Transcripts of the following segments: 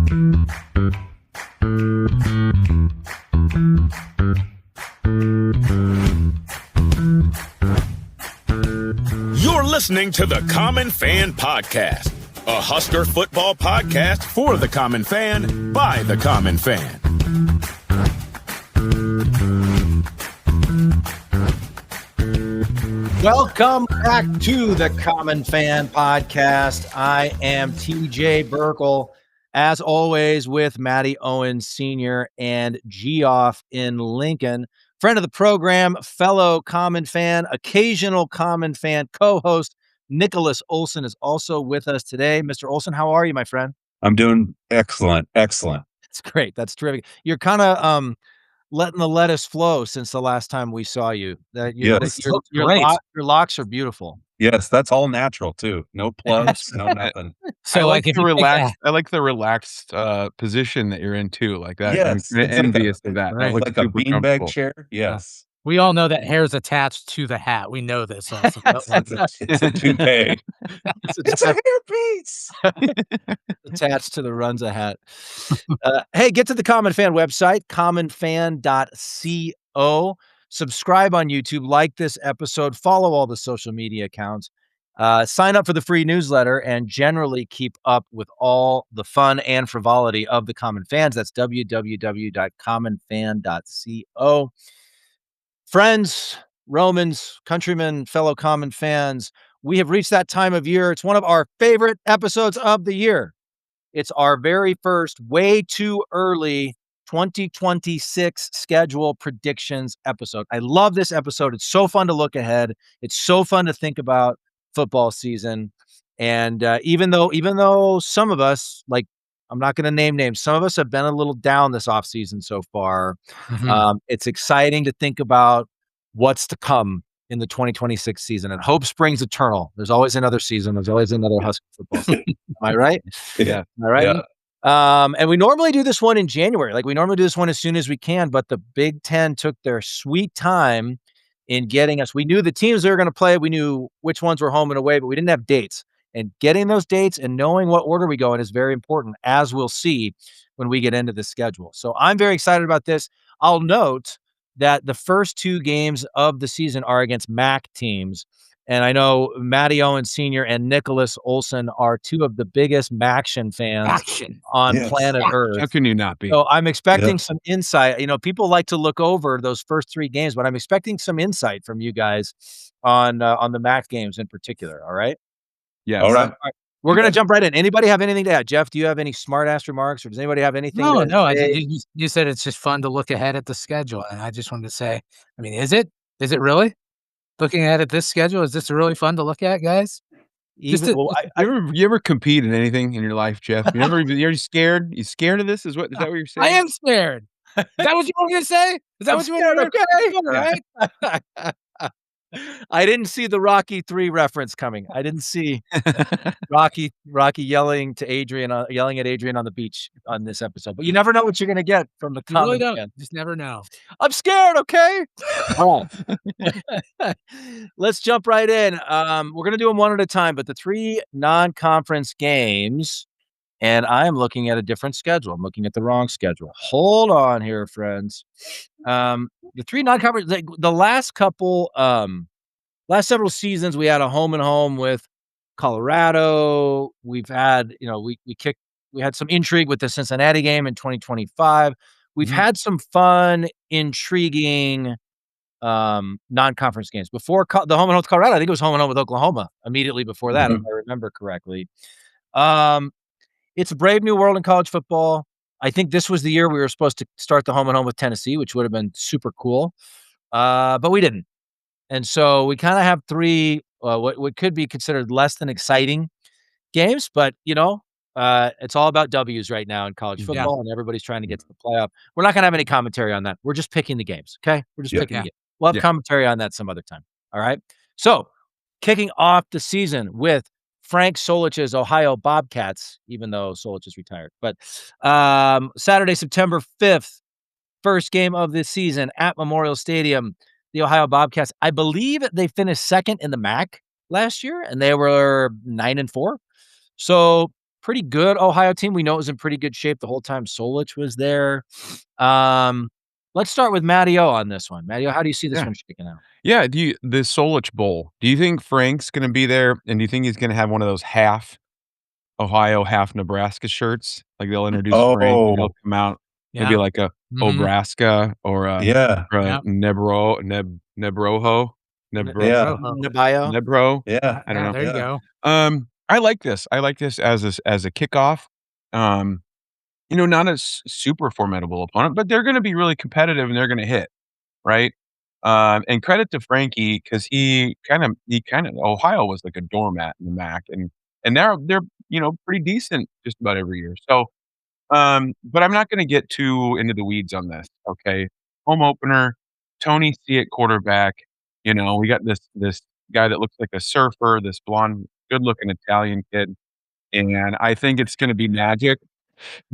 You're listening to the Common Fan Podcast, a Husker football podcast for the Common Fan by the Common Fan. Welcome back to the Common Fan Podcast. I am TJ Burkle, as always, with Matty Owens Sr. and Geoff in Lincoln. Friend of the program, fellow Common Fan, occasional Common Fan co-host, Nicholas Olsen is also with us today. Mr. Olsen, how are you, my friend? I'm doing excellent. Excellent. That's great. That's terrific. You're kind of letting the lettuce flow since the last time we saw you. Yes. Your locks are beautiful. Yes, that's all natural too. No plugs, no nothing. So I like if the you relaxed. I like the relaxed position that you're in too. Like that. Yes, I'm it's envious of that. right. That looks Like a super beanbag comfortable. chair. Yes. we all know that hair's attached to the hat. We know this. Also. It's a toupee. It's a hairpiece. Attached to the Runza hat. Hey, get to the Common Fan website, commonfan.co. Subscribe on YouTube, like this episode, follow all the social media accounts, sign up for the free newsletter, and generally keep up with all the fun and frivolity of the Common Fans. That's www.commonfan.co. Friends, Romans, countrymen, fellow Common Fans, we have reached that time of year. It's one of our favorite episodes of the year. It's our very first, way too early 2026 schedule predictions episode. I love this episode. It's so fun to look ahead. It's so fun to think about football season. And even though some of us, like, I'm not going to name names, some of us have been a little down this offseason so far. It's exciting to think about what's to come in the 2026 season, and hope springs eternal. There's always another season. There's always another Husker football season. Am I right? Yeah. Am I right? Yeah. And we normally do this one in January. Like, we normally do this one as soon as we can, but the Big Ten took their sweet time in getting us. We knew the teams they were going to play. We knew which ones were home and away, but we didn't have dates. And getting those dates and knowing what order we go in is very important, as we'll see when we get into the schedule. So I'm very excited about this. I'll note that the first two games of the season are against MAC teams. And I know Matty Owens Sr. and Nicholas Olsen are two of the biggest Maction fans on planet Earth. How can you not be? So I'm expecting some insight. You know, people like to look over those first three games, but I'm expecting some insight from you guys on the MAC games in particular. All right? Yeah. All right. We're going to jump right in. Anybody have anything to add? Jeff, do you have any smart ass remarks, or does anybody have anything? No. You said it's just fun to look ahead at the schedule, and I just wanted to say, I mean, is it really looking ahead at this schedule? Is this really fun to look at, guys? You ever compete in anything in your life, Jeff? You're scared? You scared of this? Is that what you're saying? I am scared. Is that what you were going to say? Is that what you were going to say? Right? I didn't see the Rocky 3 reference coming. I didn't see Rocky yelling at Adrian on the beach on this episode. But you never know what you're going to get from the You really Common don't. Fan. Just never know. I'm scared, okay? All right. Let's jump right in. We're going to do them one at a time, but the three non-conference games, and I'm looking at a different schedule. I'm looking at the wrong schedule. Hold on here, friends. The three non-conference, the last several seasons, we had a home and home with Colorado. We've had, we had some intrigue with the Cincinnati game in 2025. We've had some fun, intriguing non-conference games. Before the home and home with Colorado, I think it was home and home with Oklahoma immediately before that, if I remember correctly. It's a brave new world in college football. I think this was the year we were supposed to start the home and home with Tennessee, which would have been super cool. But we didn't. And so we kind of have three, what could be considered less than exciting games, but it's all about W's right now in college football, and everybody's trying to get to the playoff. We're not going to have any commentary on that. We're just picking the games. Okay. We're just picking the games. We'll have commentary on that some other time. All right. So kicking off the season with Frank Solich's Ohio Bobcats, even though Solich is retired. But Saturday, September 5th, first game of this season at Memorial Stadium, the Ohio Bobcats. I believe they finished second in the MAC last year, and they were 9-4. So pretty good Ohio team. We know it was in pretty good shape the whole time Solich was there. Let's start with Matty O on this one. Matty O, how do you see this one shaking out? Yeah, the Solich Bowl. Do you think Frank's gonna be there, and do you think he's gonna have one of those half Ohio, half Nebraska shirts? Like, they'll introduce Frank, and he'll come out, maybe Yeah. like a Mhm. Obraska or a Yeah. Yep. Nebroho. Yeah. Nabayo? Nebro. Yeah. I don't know. There you go. I like this. I like this as a kickoff. Not a super formidable opponent, but they're gonna be really competitive and they're gonna hit, right? And credit to Frankie because he kind of Ohio was like a doormat in the MAC, and they're pretty decent just about every year. So, but I'm not gonna get too into the weeds on this. Okay, home opener, Tony C at quarterback. We got this guy that looks like a surfer, this blonde, good looking Italian kid, and I think it's gonna be magic.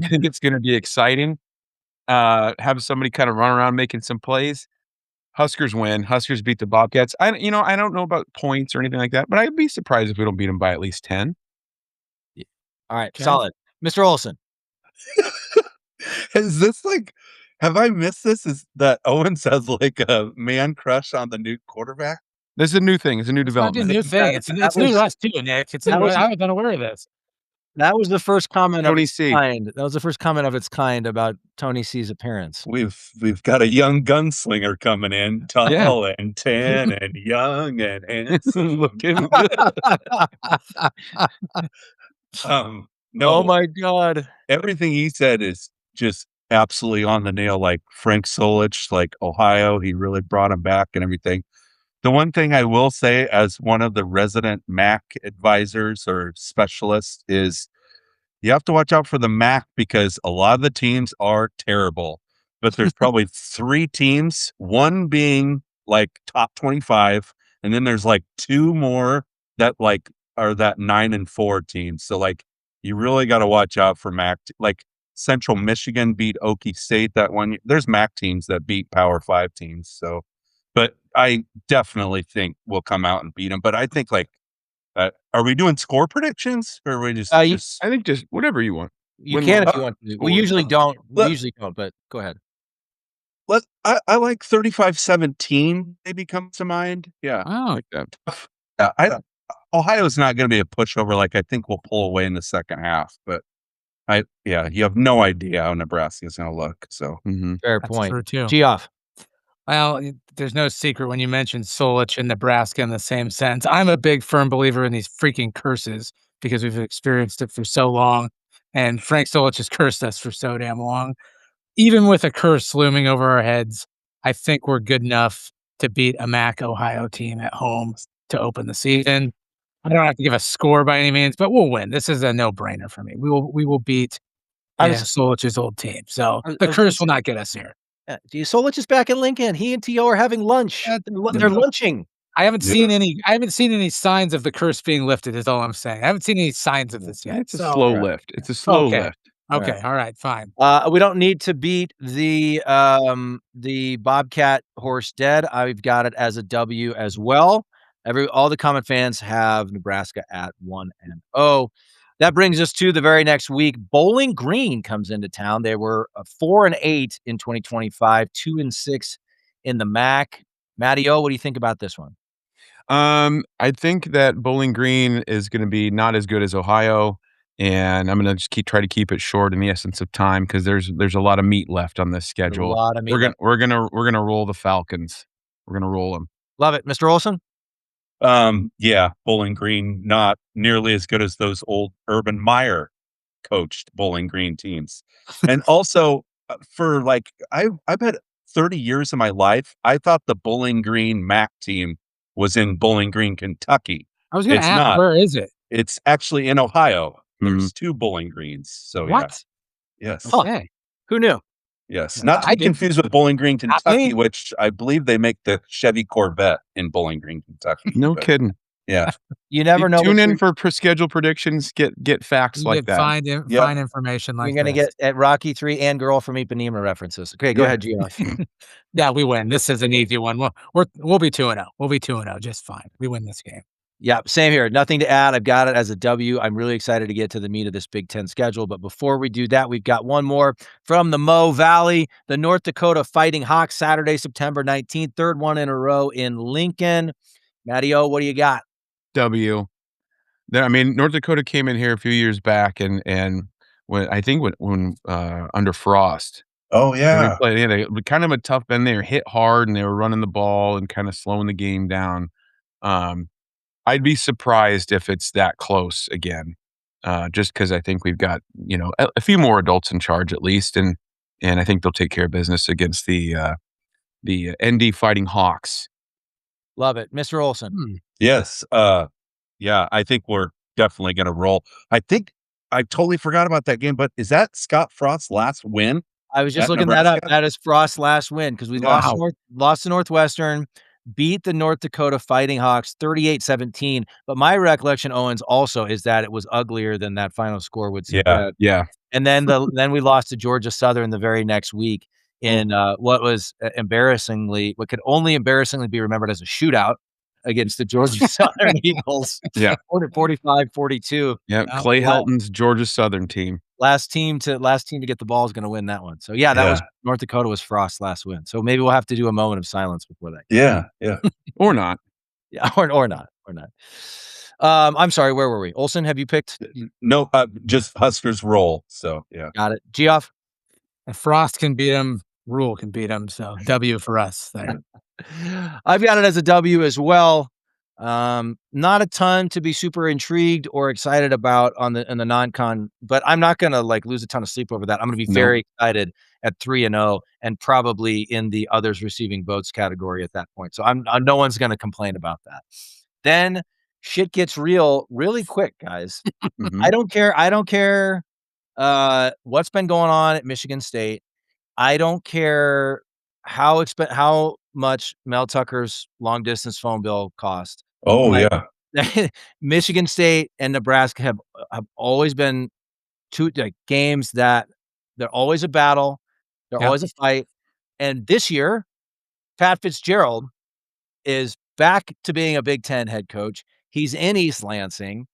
I think it's gonna be exciting. Have somebody kind of run around making some plays. Huskers win. Huskers beat the Bobcats. I don't know about points or anything like that, but I'd be surprised if we don't beat them by at least 10. All right, Okay. solid. Mr. Olsen. Is this like, have I missed this? Is that Owens has like a man crush on the new quarterback? This is a new thing. It's a new It's not a development. new thing. It's new to us too, Nick. I was unaware of this. That was the first comment of Tony its C. kind. That was the first comment of its kind about Tony C's appearance. We've got a young gunslinger coming in, tall and tan and young and handsome looking. No, Oh my God. everything he said is just absolutely on the nail. Like Frank Solich, like Ohio, he really brought him back and everything. The one thing I will say, as one of the resident MAC advisors or specialists, is you have to watch out for the MAC because a lot of the teams are terrible. But there's probably 3 teams, one being like top 25, and then there's like 2 more that like are that 9-4 teams. So like you really got to watch out for MAC. Like Central Michigan beat Okie State that one. There's MAC teams that beat Power 5 teams. So, but I definitely think we'll come out and beat them. But I think like, are we doing score predictions or are we just? I think just whatever you want. You Win can one. if you want to. We usually don't. But go ahead. I like 35-17 maybe comes to mind. Yeah. Oh, Like that. Yeah, Ohio's not going to be a pushover. Like I think we'll pull away in the second half, but you have no idea how Nebraska's going to look. So Fair that's point. true too. Geoff. Well, there's no secret when you mentioned Solich and Nebraska in the same sentence. I'm a big firm believer in these freaking curses because we've experienced it for so long, and Frank Solich has cursed us for so damn long. Even with a curse looming over our heads, I think we're good enough to beat a MAC Ohio team at home to open the season. I don't have to give a score by any means, but we'll win. This is a no-brainer for me. We will beat Solich's old team. So the curse will not get us here. Solich is back in Lincoln. He and T.O. are having lunch. They're lunching. I haven't seen any signs of the curse being lifted, is all I'm saying. I haven't seen any signs of this yet. It's a slow lift. It's a slow lift. Okay. All right. Fine. We don't need to beat the Bobcat horse dead. I've got it as a W as well. All the Common fans have Nebraska at 1-0. That brings us to the very next week. Bowling Green comes into town. They were 4-8 in 2025, 2-6 in the MAC. Matty O, what do you think about this one? I think that Bowling Green is going to be not as good as Ohio, and I'm going to just try to keep it short in the essence of time because there's a lot of meat left on this schedule. A lot of meat. We're gonna roll the Falcons. We're gonna roll them. Love it, Mr. Olsen. Yeah, Bowling Green not nearly as good as those old Urban Meyer coached Bowling Green teams. And also for like I've had 30 years of my life, I thought the Bowling Green MAC team was in Bowling Green, Kentucky. I was going to ask, not. where is it? It's actually in Ohio. There's 2 Bowling Greens. So What? Yeah. Yes. Okay. Who knew? Yes. Not to be confused with Bowling Green, Kentucky, which I believe they make the Chevy Corvette in Bowling Green, Kentucky. No kidding. Yeah. You never know. Tune in for schedule predictions. Get facts like that. Find information like You're going to get at Rocky 3 and Girl from Ipanema references. Okay, go ahead, Geoff. Yeah, we win. This is an easy one. We'll be 2-0. We'll be 2-0 just fine. We win this game. Yeah, same here. Nothing to add. I've got it as a W. I'm really excited to get to the meat of this Big Ten schedule. But before we do that, we've got one more from the Mo Valley. The North Dakota Fighting Hawks, Saturday, September 19th. Third one in a row in Lincoln. Matty O, what do you got? W. I mean, North Dakota came in here a few years back and when under Frost. Oh And we played, they were kind of a tough bend. They were hit hard and they were running the ball and kind of slowing the game down. I'd be surprised if it's that close again, just because I think we've got a few more adults in charge at least, and I think they'll take care of business against the ND Fighting Hawks. Love it, Mr. Olsen. Yes. Yeah, I think we're definitely going to roll. I think I totally forgot about that game, but is that Scott Frost's last win? I was just At looking that up. Nebraska? That is Frost's last win because we Yeah. lost to Northwestern, beat the North Dakota Fighting Hawks 38-17. But my recollection, Owens, also is that it was uglier than that final score would suggest. Yeah. And then then we lost to Georgia Southern the very next week in what was what could only embarrassingly be remembered as a shootout against the Georgia Southern Eagles. Yeah. 45-42. Yeah, Clay Helton's Georgia Southern team. Last team to get the ball is going to win that one. So yeah, that was North Dakota was Frost's last win. So maybe we'll have to do a moment of silence before that. Yeah. Or not. Yeah, or not. I'm sorry, where were we? Olsen, have you picked? No, just Huskers roll. So yeah. Got it. Geoff? If Frost can beat him, Rule can beat him. So W for us there. I've got it as a W as well. Not a ton to be super intrigued or excited about in the non-con, but I'm not going to lose a ton of sleep over that. I'm going to be very excited at 3-0 and probably in the others receiving votes category at that point. So no one's going to complain about that. Then shit gets real really quick, guys. Mhm. I don't care what's been going on at Michigan State. I don't care how much Mel Tucker's long distance phone bill cost. Oh Like, yeah. Michigan State and Nebraska have always been two games that they're always a battle. They're always a fight. And this year, Pat Fitzgerald is back to being a Big Ten head coach. He's in East Lansing.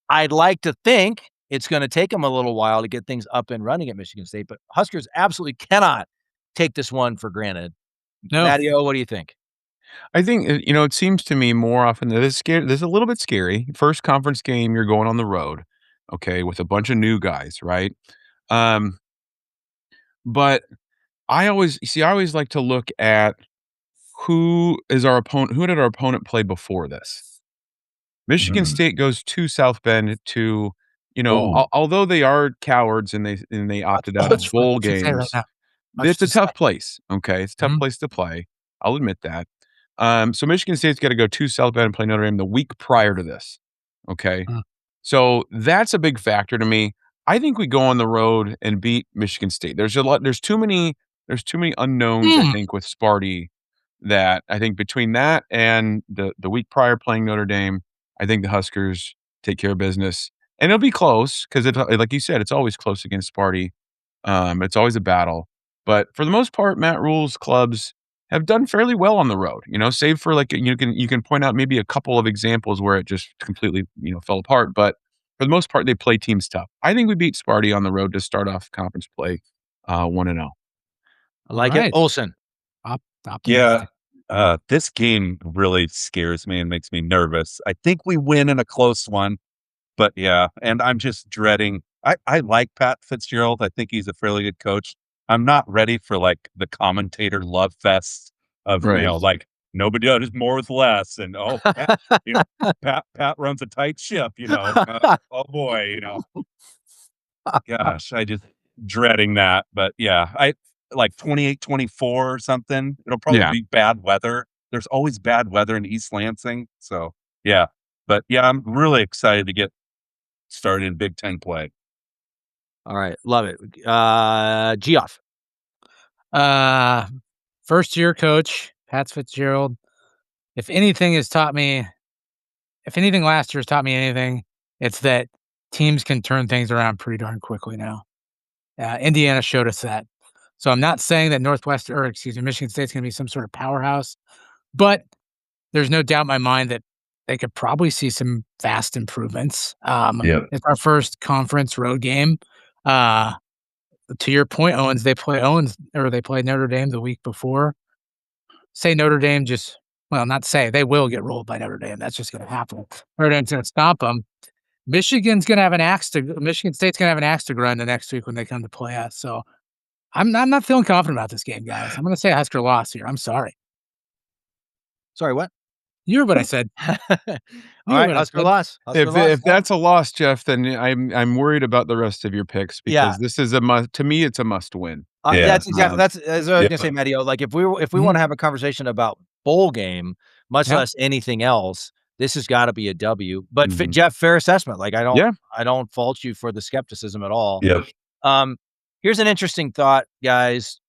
I'd like to think it's going to take him a little while to get things up and running at Michigan State, but Huskers absolutely cannot take this one for granted. No. Matty-O, what do you think? I think it seems to me more often that this is a little bit scary. First conference game, you're going on the road, okay, with a bunch of new guys, right? But I always like to look at who did our opponent play before this? Michigan State goes to South Bend to, although they are cowards and they opted out of bowl games. It's a tough place. Okay. It's a tough place to play. I'll admit that. So Michigan State's got to go to South Bend and play Notre Dame the week prior to this. Okay. So that's a big factor to me. I think we go on the road and beat Michigan State. There's too many unknowns, I think, with Sparty, that I think between that and the week prior playing Notre Dame, I think the Huskers take care of business. And it'll be close because, like you said, it's always close against Sparty. It's always a battle. But for the most part, Matt Rule's clubs have done fairly well on the road, save for you can point out maybe a couple of examples where it just completely, fell apart. But for the most part, they play teams tough. I think we beat Sparty on the road to start off conference play 1-0. I like it. Olsen. Yeah. This game really scares me and makes me nervous. I think we win in a close one, but yeah. And I'm just dreading. I like Pat Fitzgerald. I think he's a fairly good coach. I'm not ready for the commentator love fest of, nobody does more with less. And, Pat runs a tight ship, oh boy, gosh, I just dreading that. But yeah, I like 28-24 or something. It'll probably be bad weather. There's always bad weather in East Lansing. So yeah, but yeah, I'm really excited to get started in Big Ten play. All right. Love it. Geoff. First year coach, Pat Fitzgerald. If anything last year has taught me anything, it's that teams can turn things around pretty darn quickly now. Indiana showed us that. So I'm not saying that Michigan State's going to be some sort of powerhouse, but there's no doubt in my mind that they could probably see some vast improvements. Yep. It's our first conference road game. To your point, Owens, they play Notre Dame the week before. Say Notre Dame they will get rolled by Notre Dame. That's just going to happen. Notre Dame's going to stop them. Michigan State's going to have an axe to grind the next week when they come to play us. So I'm not feeling confident about this game, guys. I'm going to say a Husker loss here. I'm sorry. Sorry, what? You heard what I said. All right, Husker loss. If that's a loss, Jeff, then I'm worried about the rest of your picks because this is to me, it's a must win. That's exactly that's as I was gonna say, Matteo. Like if we want to have a conversation about bowl game, much less anything else, this has got to be a W. But Jeff, fair assessment. Like I don't fault you for the skepticism at all. Here's an interesting thought, guys.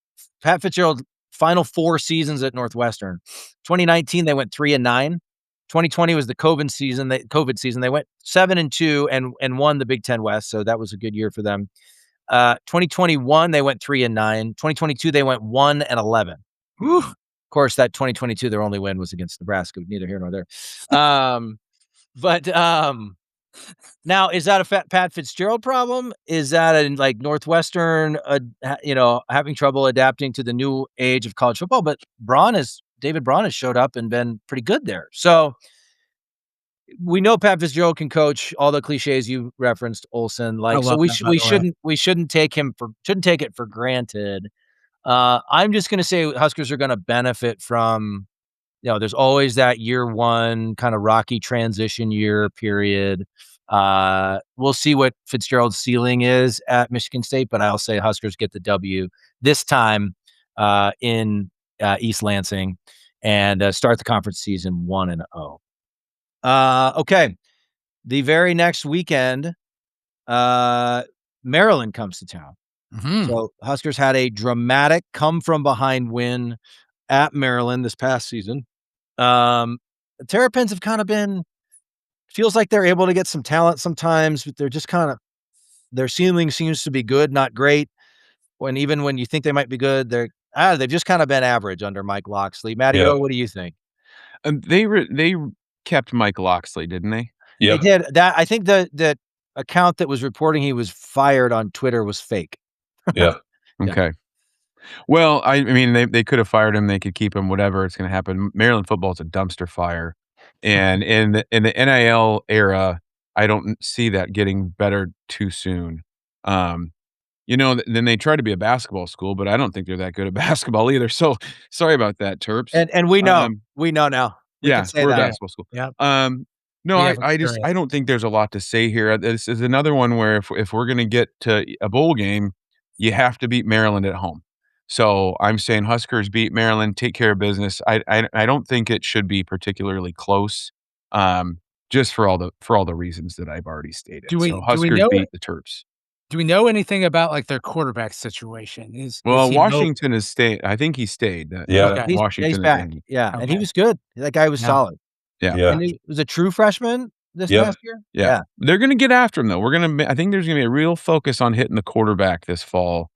Pat Fitzgerald final 4 seasons at Northwestern. 2019 they went 3-9. 2020 was the COVID season. They went 7-2 and won the Big Ten West. So that was a good year for them. 2021 they went 3-9. 2022 they went 1-11. Whew. Of course, that 2022 their only win was against Nebraska. Neither here nor there. But now is that a Pat Fitzgerald problem? Is that a Northwestern, having trouble adapting to the new age of college football? But David Braun has showed up and been pretty good there. So we know Pat Fitzgerald can coach. All the cliches you referenced, Olsen. We shouldn't take it for granted. I'm just going to say Huskers are going to benefit from. There's always that year one kind of rocky transition year period. We'll see what Fitzgerald's ceiling is at Michigan State, but I'll say Huskers get the W this time in East Lansing and start the conference season 1-0. Okay. The very next weekend, Maryland comes to town. So Huskers had a dramatic come from behind win at Maryland this past season. The Terrapins have kind of feels like they're able to get some talent sometimes, but they're just kind of, their ceiling seems to be good, not great. Even when you think they might be good, they've just kind of been average under Mike Locksley. Matteo, what do you think? They kept Mike Locksley, didn't they? They did. That I think the account that was reporting he was fired on Twitter was fake. Okay. Well, I mean, they could have fired him. They could keep him. Whatever, it's going to happen. Maryland football is a dumpster fire, and in the NIL era, I don't see that getting better too soon. Then they try to be a basketball school, but I don't think they're that good at basketball either. So sorry about that, Terps. And we know now. We're a basketball school. Yeah. No, I don't think there's a lot to say here. This is another one where if we're going to get to a bowl game, you have to beat Maryland at home. So I'm saying Huskers beat Maryland, take care of business. I don't think it should be particularly close, just for all the reasons that I've already stated. Huskers beat the Terps. Do we know anything about their quarterback situation? Washington has stayed. I think he stayed. Washington he's back. And he was good. That guy was solid. And he was a true freshman this past year. Yeah, they're going to get after him though. I think there's going to be a real focus on hitting the quarterback this fall.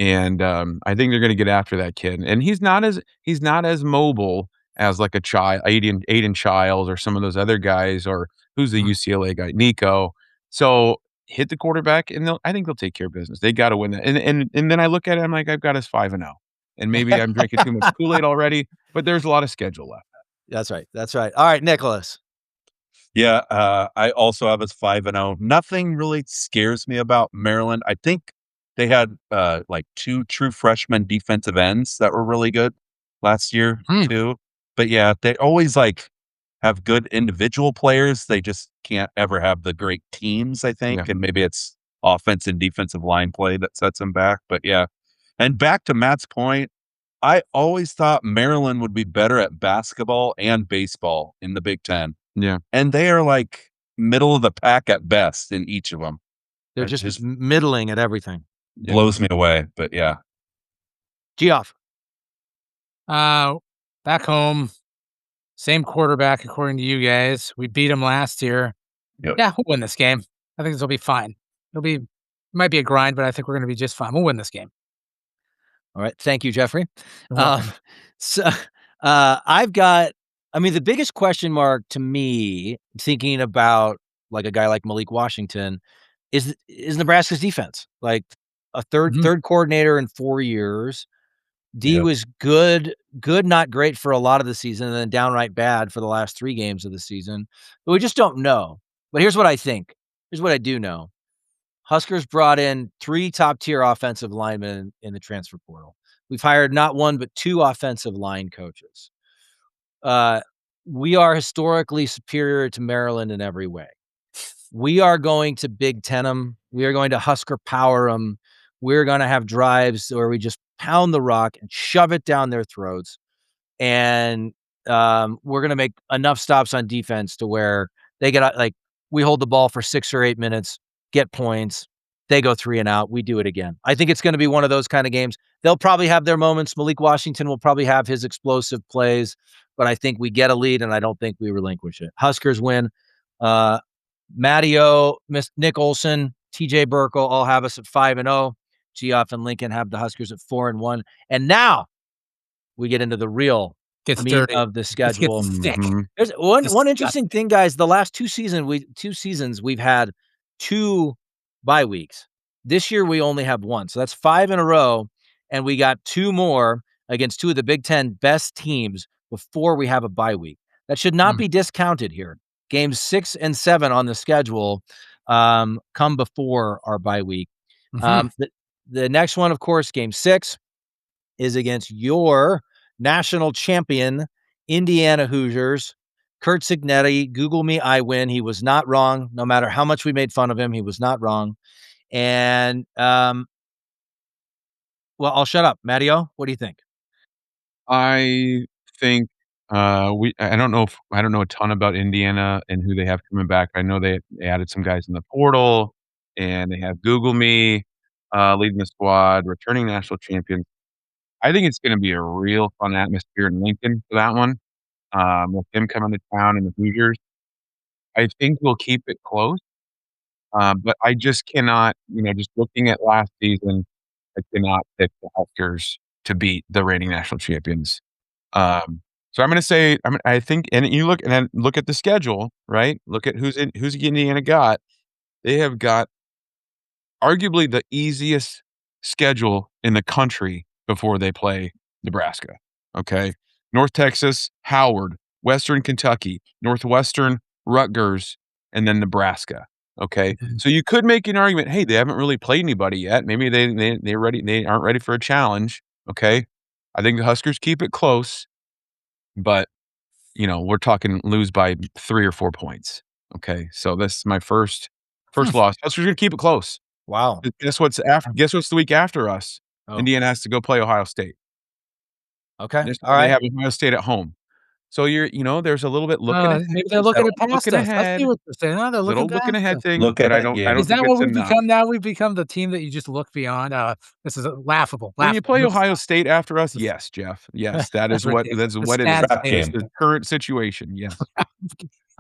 And I think they're going to get after that kid. And he's not as mobile as like a child, Aiden Childs or some of those other guys, or who's the UCLA guy, Nico. So hit the quarterback, and I think they'll take care of business. They got to win that. And then I look at it, I'm like, I've got us 5-0, and maybe I'm drinking too much Kool-Aid already, but there's a lot of schedule left. That's right. All right, Nicholas. Yeah, I also have us 5-0. Nothing really scares me about Maryland. I think they had 2 true freshman defensive ends that were really good last year too. But yeah, they always have good individual players. They just can't ever have the great teams, I think. And maybe it's offense and defensive line play that sets them back. But yeah. And back to Matt's point, I always thought Maryland would be better at basketball and baseball in the Big Ten. Yeah. And they are middle of the pack at best in each of them. They're just middling at everything. Blows me away, but yeah. Geoff. Back home, same quarterback according to you guys. We beat him last year. Yep. Yeah, we'll win this game. I think this will be fine. It might be a grind, but I think we're going to be just fine. We'll win this game. All right. Thank you, Jeffrey. So I've got I mean, the biggest question mark to me, thinking about like a guy like Malik Washington, is Nebraska's defense. Like a third coordinator in 4 years. D was good, not great for a lot of the season, and then downright bad for the last 3 games of the season. But we just don't know. But here's what I think. Here's what I do know. Huskers brought in 3 top-tier offensive linemen in the transfer portal. We've hired not 1, but 2 offensive line coaches. We are historically superior to Maryland in every way. We are going to Big Ten them. We are going to Husker power them. We're going to have drives where we just pound the rock and shove it down their throats. And we're going to make enough stops on defense to where they get like we hold the ball for 6 or 8 minutes, get points. They go 3 and out. We do it again. I think it's going to be one of those kind of games. They'll probably have their moments. Malik Washington will probably have his explosive plays, but I think we get a lead, and I don't think we relinquish it. Huskers win. Matty O, Nic Olsen, TJ Burkle all have us at 5-0. Geoff and Lincoln have the Huskers at 4-1. And now we get into the real meat of the schedule. There's one interesting thing, guys. The last 2 seasons we've had 2 bye weeks. This year we only have 1, so that's 5 in a row, and we got 2 more against 2 of the Big Ten best teams before we have a bye week. That should not be discounted here. Games 6 and 7 on the schedule come before our bye week. The next one, of course, game 6 is against your national champion, Indiana Hoosiers. Curt Cignetti, Google me, I win. He was not wrong. No matter how much we made fun of him, he was not wrong. And, well, I'll shut up. Matteo, what do you think? I think I don't know a ton about Indiana and who they have coming back. I know they added some guys in the portal, and they have Google Me leading the squad, returning national champions. I think it's going to be a real fun atmosphere in Lincoln for that one. With them coming to town and the Hoosiers, I think we'll keep it close. But I just cannot, just looking at last season, I cannot pick the Huskers to beat the reigning national champions. So I'm going to say, I think, and you look at the schedule, right? Look at who's Indiana got. They have got arguably the easiest schedule in the country before they play Nebraska. Okay. North Texas, Howard, Western Kentucky, Northwestern, Rutgers, and then Nebraska. Okay. So you could make an argument, hey, they haven't really played anybody yet. Maybe they aren't ready for a challenge. Okay. I think the Huskers keep it close, but we're talking lose by 3 or 4 points. Okay. So this is my first loss. Huskers gonna keep it close. Wow. Guess what's the week after us? Oh. Indiana has to go play Ohio State. Okay. All right. They have Ohio State at home. So there's a little bit looking ahead. Maybe they're looking at past us. I see what they're saying. No, they're looking ahead thing. I don't Is that think what it's we've enough. become now? We've become the team that you just look beyond. This is laughable. When you play Ohio State after us, yes, Jeff. Yes, that is what it is. The current situation. Yes.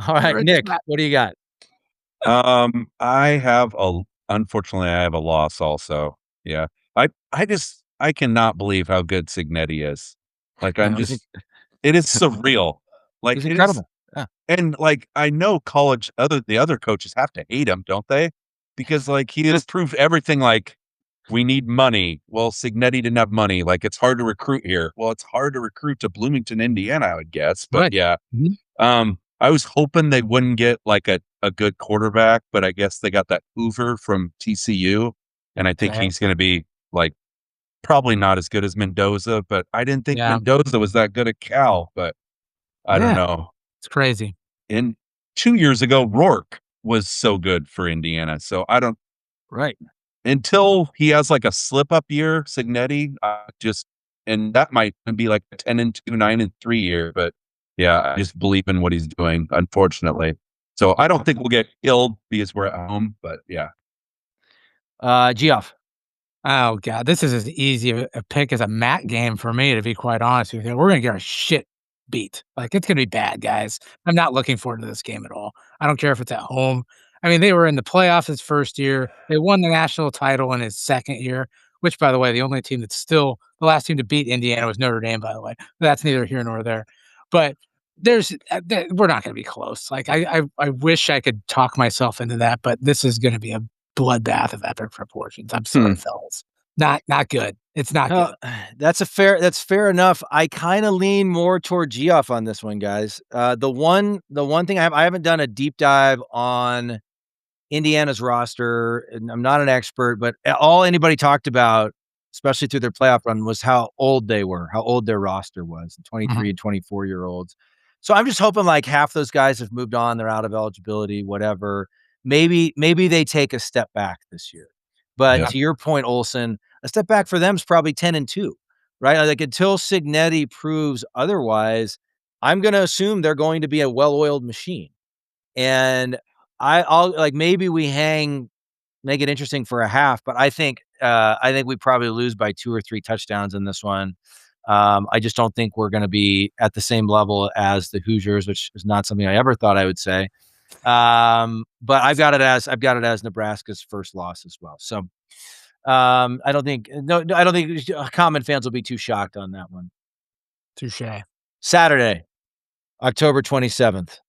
All right, Nick, what do you got? Unfortunately, I have a loss also. Yeah. I cannot believe how good Cignetti is. Like, it is surreal. Like, it's incredible. Yeah. And like, I know the other coaches have to hate him, don't they? Because like, he has proved everything. Like, we need money. Well, Cignetti didn't have money. Like, it's hard to recruit here. Well, it's hard to recruit to Bloomington, Indiana, I would guess. But yeah. I was hoping they wouldn't get like a good quarterback, but I guess they got that Hoover from TCU. And I think he's going to be like, probably not as good as Mendoza, but I didn't think Mendoza was that good at Cal, but I don't know. It's crazy. And 2 years ago, Rourke was so good for Indiana. So I don't, right. Until he has like a slip up year, Cignetti, and that might be like a 10-2, 9-3 year, but yeah, I just believe in what he's doing, unfortunately. So I don't think we'll get killed because we're at home, but yeah. Geoff. Oh, God. This is as easy a pick as a Matt game for me, to be quite honest with you. We're going to get our shit beat. Like, it's going to be bad, guys. I'm not looking forward to this game at all. I don't care if it's at home. I mean, they were in the playoffs his first year. They won the national title in his second year, which, by the way, the only team that's still the last team to beat Indiana was Notre Dame, by the way. But that's neither here nor there. But we're not going to be close. Like I wish I could talk myself into that, but this is going to be a bloodbath of epic proportions. I'm sorry, fellas. Not good. It's not good. That's fair enough. I kind of lean more toward Geoff on this one, guys. The one thing I haven't done a deep dive on Indiana's roster, and I'm not an expert, but all anybody talked about, especially through their playoff run, was how old they were, how old their roster was, 23 and 24-year-olds. So I'm just hoping like half those guys have moved on, they're out of eligibility, whatever. Maybe they take a step back this year. But to your point, Olsen, a step back for them is probably 10-2, right? Like until Cignetti proves otherwise, I'm going to assume they're going to be a well-oiled machine. And I'll like maybe we make it interesting for a half, but I think we probably lose by 2 or 3 touchdowns in this one. I just don't think we're going to be at the same level as the Hoosiers, which is not something I ever thought I would say. But I've got it as Nebraska's first loss as well. So I don't think Common fans will be too shocked on that one. Touché. Saturday, October 27th.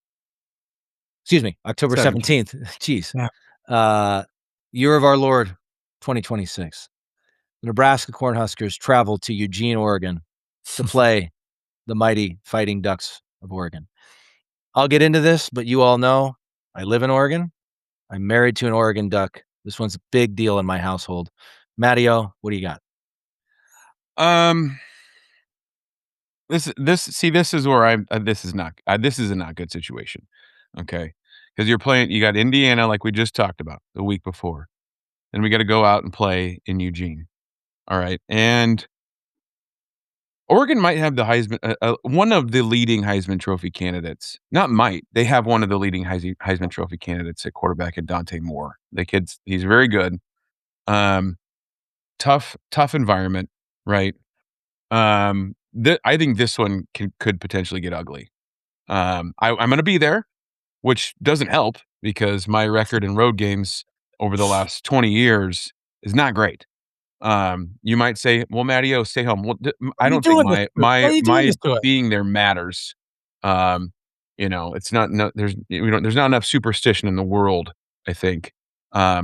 Excuse me, October 17th. Jeez. Yeah. Year of our Lord, 2026. The Nebraska Cornhuskers travel to Eugene, Oregon to play the mighty Fighting Ducks of Oregon. I'll get into this, but you all know I live in Oregon. I'm married to an Oregon Duck. This one's a big deal in my household. Matteo, what do you got? This is where I'm. This is a not good situation. Okay, because you got Indiana, like we just talked about the week before, and we got to go out and play in Eugene. All right, and Oregon might have the Heisman, one of the leading Heisman Trophy candidates. Not might, they have one of the leading Heisman Trophy candidates at quarterback in Dante Moore. He's very good. Tough environment, right? I think this one could potentially get ugly. I'm going to be there, which doesn't help because my record in road games over the last 20 years is not great. You might say, "Well, Matteo, stay home." Well, I don't think my being there matters. It's not there's not enough superstition in the world, I think. I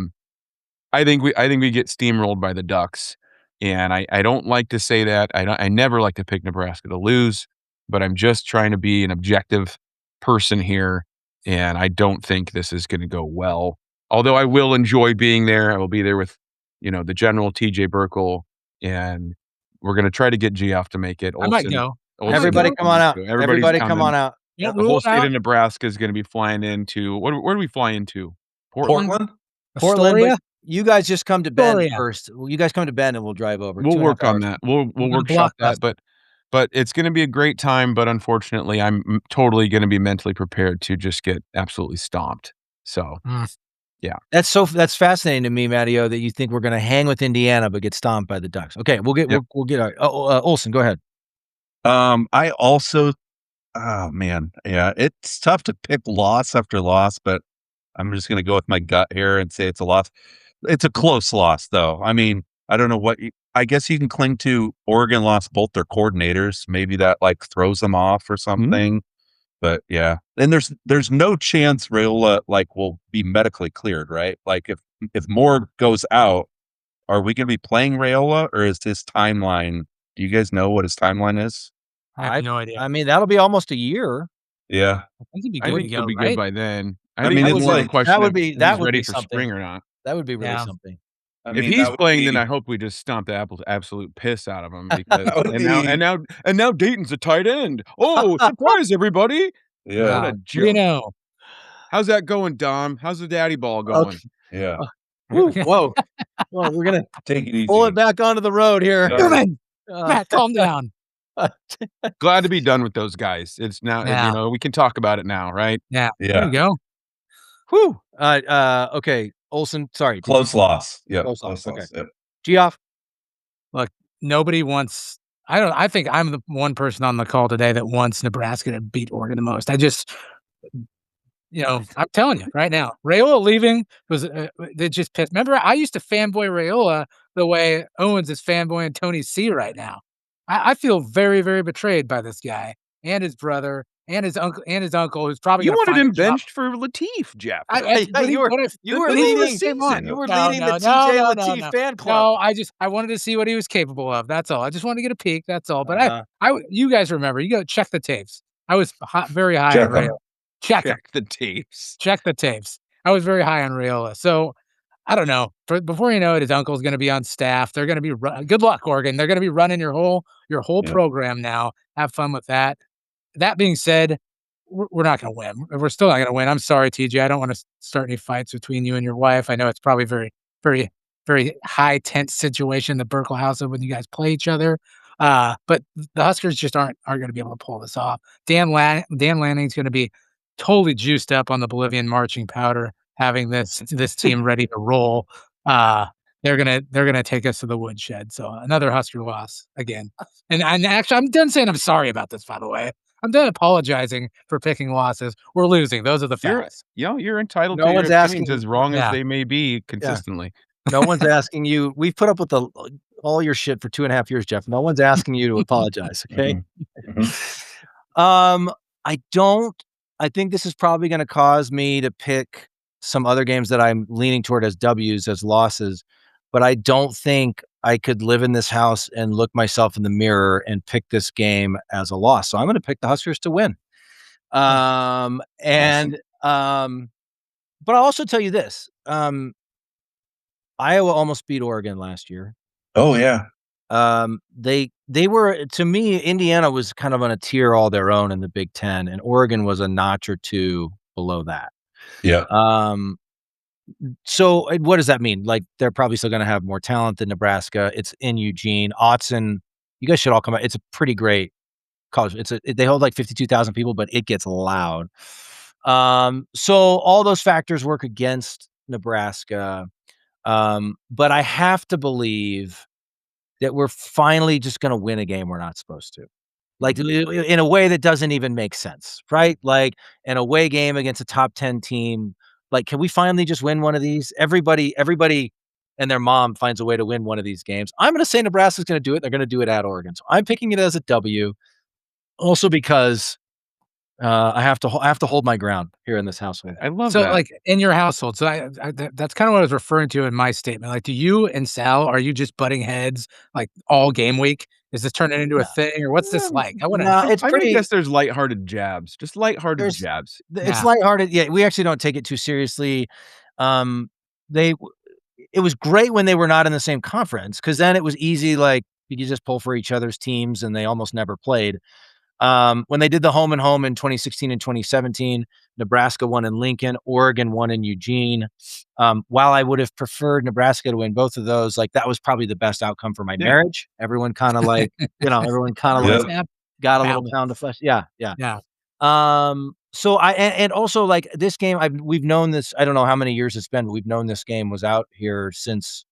think we get steamrolled by the Ducks, and I don't like to say that. I never like to pick Nebraska to lose, but I'm just trying to be an objective person here, and I don't think this is going to go well. Although I will enjoy being there. I will be there with, the General TJ Burkle, and we're going to try to get Geoff to make it. I might go. Everybody come on out. Everybody come on out. The whole state of Nebraska is going to be flying into where do we fly into? Portland. But you guys just come to Bend first. You guys come to Bend and we'll drive over. We'll work on that. We'll workshop that. But it's going to be a great time. But unfortunately, I'm totally going to be mentally prepared to just get absolutely stomped. So, yeah. That's fascinating to me, Matteo, that you think we're going to hang with Indiana but get stomped by the Ducks. Okay, we'll get our Olsen. Go ahead. I also, it's tough to pick loss after loss, but I'm just going to go with my gut here and say it's a loss. It's a close loss, though. I mean, I don't know I guess you can cling to Oregon lost both their coordinators. Maybe that like throws them off or something. But yeah, and there's no chance Raiola will be medically cleared, right? Like if Moore goes out, are we going to be playing Raiola, or is his timeline? Do you guys know what his timeline is? I have no idea. I mean, that'll be almost a year. Yeah, I think he'll be good by then. I mean, it's like a question. That would be ready for something. Spring or not. That would be really something. If he's playing, then I hope we just stomp the absolute piss out of him. Because and now Dayton's a tight end. Oh, surprise, everybody! Yeah, how's that going, Dom? How's the daddy ball going? Okay. Yeah. Whoa. Well, we're gonna take it easy. Pull it back onto the road here. Matt, calm down. Glad to be done with those guys. It's now, we can talk about it now, right? Yeah. There you go. Whew. Okay. Olsen, sorry. Close loss. Yeah. Close loss. Okay. Yep. Geoff. Look, nobody wants. I think I'm the one person on the call today that wants Nebraska to beat Oregon the most. I just, I'm telling you right now, Raiola leaving was they just pissed. Remember, I used to fanboy Raiola the way Owens is fanboying Tony C right now. I feel very, very betrayed by this guy. and his brother and his uncle who's probably You gonna wanted find a him job. benched for Latif, Jeff. You were leading No, the TJ Latif fan club. No, I wanted to see what he was capable of. That's all. I just wanted to get a peek. That's all. But you guys remember, you got to check the tapes. I was very high on Rayola. Check the tapes. Check the tapes. I was very high on Rayola. So I don't know. Before you know it, his uncle's going to be on staff. They're going to be good luck, Oregon. They're going to be running your whole program now. Have fun with that. That being said, we're not going to win. We're still not going to win. I'm sorry, TJ. I don't want to start any fights between you and your wife. I know it's probably very, very, very high tense situation, the Burkle house when you guys play each other. But the Huskers just aren't going to be able to pull this off. Dan Lanning's going to be totally juiced up on the Bolivian marching powder, having this team ready to roll. They're gonna take us to the woodshed. So another Husker loss again. And actually, I'm done saying I'm sorry about this. By the way, I'm done apologizing for picking losses. We're losing. Those are the facts. You're entitled No to one's your asking- opinions as wrong as they may be consistently. No one's asking you. We've put up with all your shit for 2.5 years, Jeff. No one's asking you to apologize. Okay. I think this is probably going to cause me to pick some other games that I'm leaning toward as W's, as losses, but I don't think I could live in this house and look myself in the mirror and pick this game as a loss. So I'm going to pick the Huskers to win. But I'll also tell you this. Iowa almost beat Oregon last year. Oh yeah. They were, to me, Indiana was kind of on a tier all their own in the Big Ten, and Oregon was a notch or two below that. Yeah. So what does that mean? Like, they're probably still going to have more talent than Nebraska. It's in Eugene. Autzen, you guys should all come out. It's a pretty great college. They hold like 52,000 people, but it gets loud. So all those factors work against Nebraska. But I have to believe that we're finally just going to win a game we're not supposed to. Like, in a way that doesn't even make sense, right? Like, an away game against a top 10 team. Like, can we finally just win one of these? Everybody and their mom finds a way to win one of these games. I'm going to say Nebraska's going to do it. They're going to do it at Oregon. So I'm picking it as a W. Also because I have to hold my ground here in this household. I love so that. like in your household. So that's kind of what I was referring to in my statement. Like, do you and Sal, are you just butting heads like all game week? Is this turning into a thing, or what's this like? I want to. I guess there's lighthearted jabs, just lighthearted jabs. It's lighthearted. Yeah, we actually don't take it too seriously. It was great when they were not in the same conference, because then it was easy. Like, you could just pull for each other's teams, and they almost never played. When they did the home and home in 2016 and 2017, Nebraska won in Lincoln, Oregon won in Eugene. While I would have preferred Nebraska to win both of those, like, that was probably the best outcome for my marriage. Everyone kind of like, got a little pound of flesh. Yeah. So and also, like, this game, we've known this. I don't know how many years it's been, but we've known this game was out here since,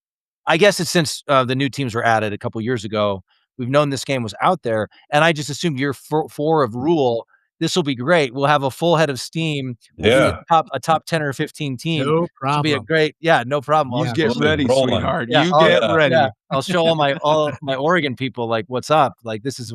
I guess it's since the new teams were added a couple years ago. We've known this game was out there, and I just assumed year 4 of Rule, this will be great. We'll have a full head of steam. We'll be a top 10 or 15 team. No problem. It'll be a great, no problem. You get ready, sweetheart. Yeah, you get ready. Yeah. I'll show all my Oregon people, like, what's up? Like, this is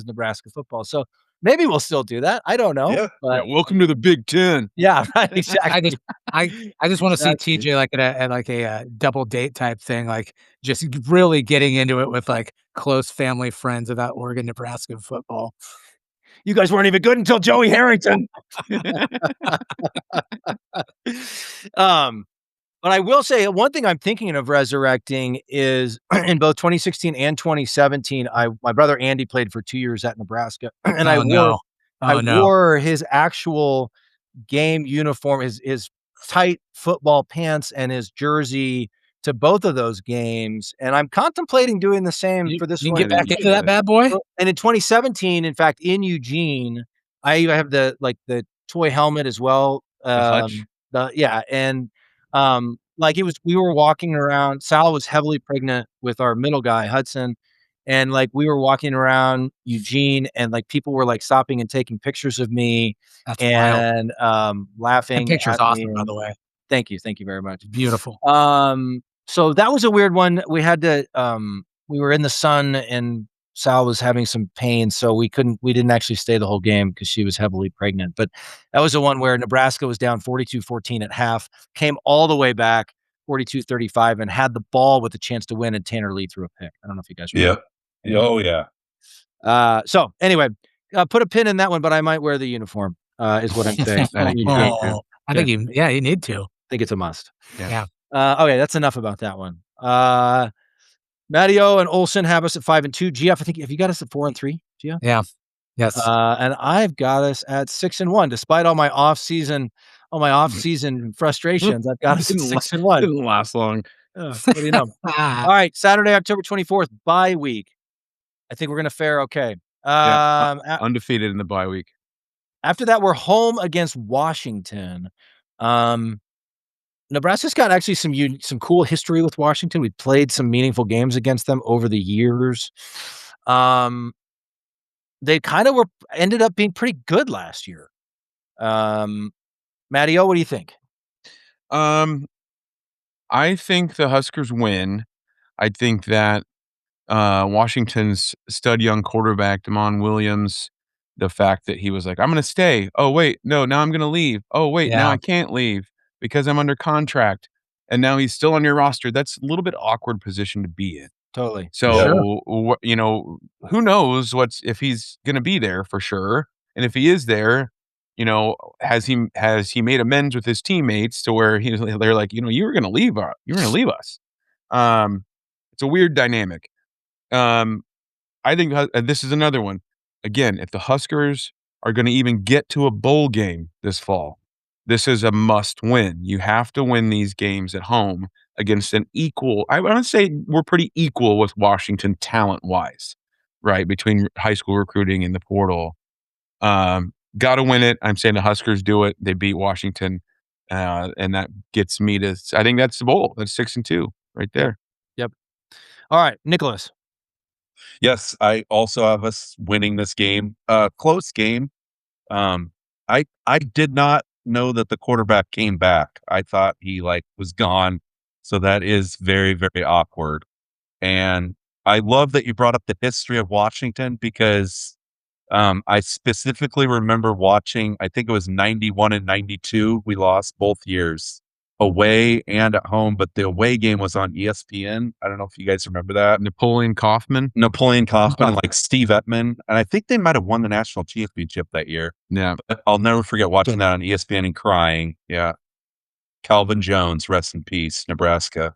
Nebraska football. So maybe we'll still do that. I don't know. Yeah. But Welcome to the Big Ten. yeah, right, exactly. I just want to see TJ like at a double date type thing, like just really getting into it with like close family friends about Oregon, Nebraska football. You guys weren't even good until Joey Harrington. But I will say one thing I'm thinking of resurrecting is in both 2016 and 2017, my brother Andy played for 2 years at Nebraska, and I wore his actual game uniform, his tight football pants and his jersey to both of those games, and I'm contemplating doing the same for this one. Get back into that bad boy. And in 2017, in fact, in Eugene, I have the toy helmet as well. We were walking around. Sal was heavily pregnant with our middle guy, Hudson. And like, we were walking around Eugene, and like, people were like stopping and taking pictures of me. That's and laughing. That picture's awesome, by the way. Thank you very much. Sal was having some pain, so we didn't actually stay the whole game because she was heavily pregnant. But that was the one where Nebraska was down 42-14 at half, came all the way back 42-35, and had the ball with a chance to win, and Tanner Lee threw a pick. I don't know if you guys remember. Yep. Oh, yeah. So anyway, put a pin in that one, but I might wear the uniform, is what I'm saying. I think you need to. I think it's a must. Yeah. Okay, that's enough about that one. Matteo and Olsen have us at 5-2. GF, I think, have you got us at 4-3? GF? Yeah. Yes. And I've got us at 6-1, despite all my off-season frustrations. I've got us at 6-1. Didn't last long. What do you know? All right, Saturday, October 24th, bye week. I think we're gonna fare okay. Undefeated in the bye week. After that, we're home against Washington. Nebraska's got actually some cool history with Washington. We played some meaningful games against them over the years. They kind of ended up being pretty good last year. Matteo, what do you think? I think the Huskers win. I think that Washington's stud young quarterback, Damon Williams, the fact that he was like, I'm going to stay. Oh, wait, no, now I'm going to leave. Oh, wait, now I can't leave because I'm under contract. And now he's still on your roster. That's a little bit awkward position to be in. Totally. So, who knows if he's going to be there for sure. And if he is there, has he made amends with his teammates to where they're like, you were going to leave. You were going to leave us. It's a weird dynamic. I think this is another one. Again, if the Huskers are going to even get to a bowl game this fall, this is a must win. You have to win these games at home against an equal. I want to say we're pretty equal with Washington talent wise, right? Between high school recruiting and the portal. Got to win it. I'm saying the Huskers do it. They beat Washington. And that gets me to, I think that's the bowl. That's 6-2 right there. Yep. All right, Nicholas. Yes, I also have us winning this game. Close game. I did not know that the quarterback came back. I thought he was gone. So that is very, very awkward. And I love that you brought up the history of Washington because I specifically remember watching, I think it was 91 and 92. We lost both years, away and at home, but the away game was on ESPN. I don't know if you guys remember that. Napoleon Kaufman and Steve Ettman. And I think they might have won the national championship that year. Yeah. But I'll never forget watching that on ESPN and crying. Yeah. Calvin Jones, rest in peace, Nebraska.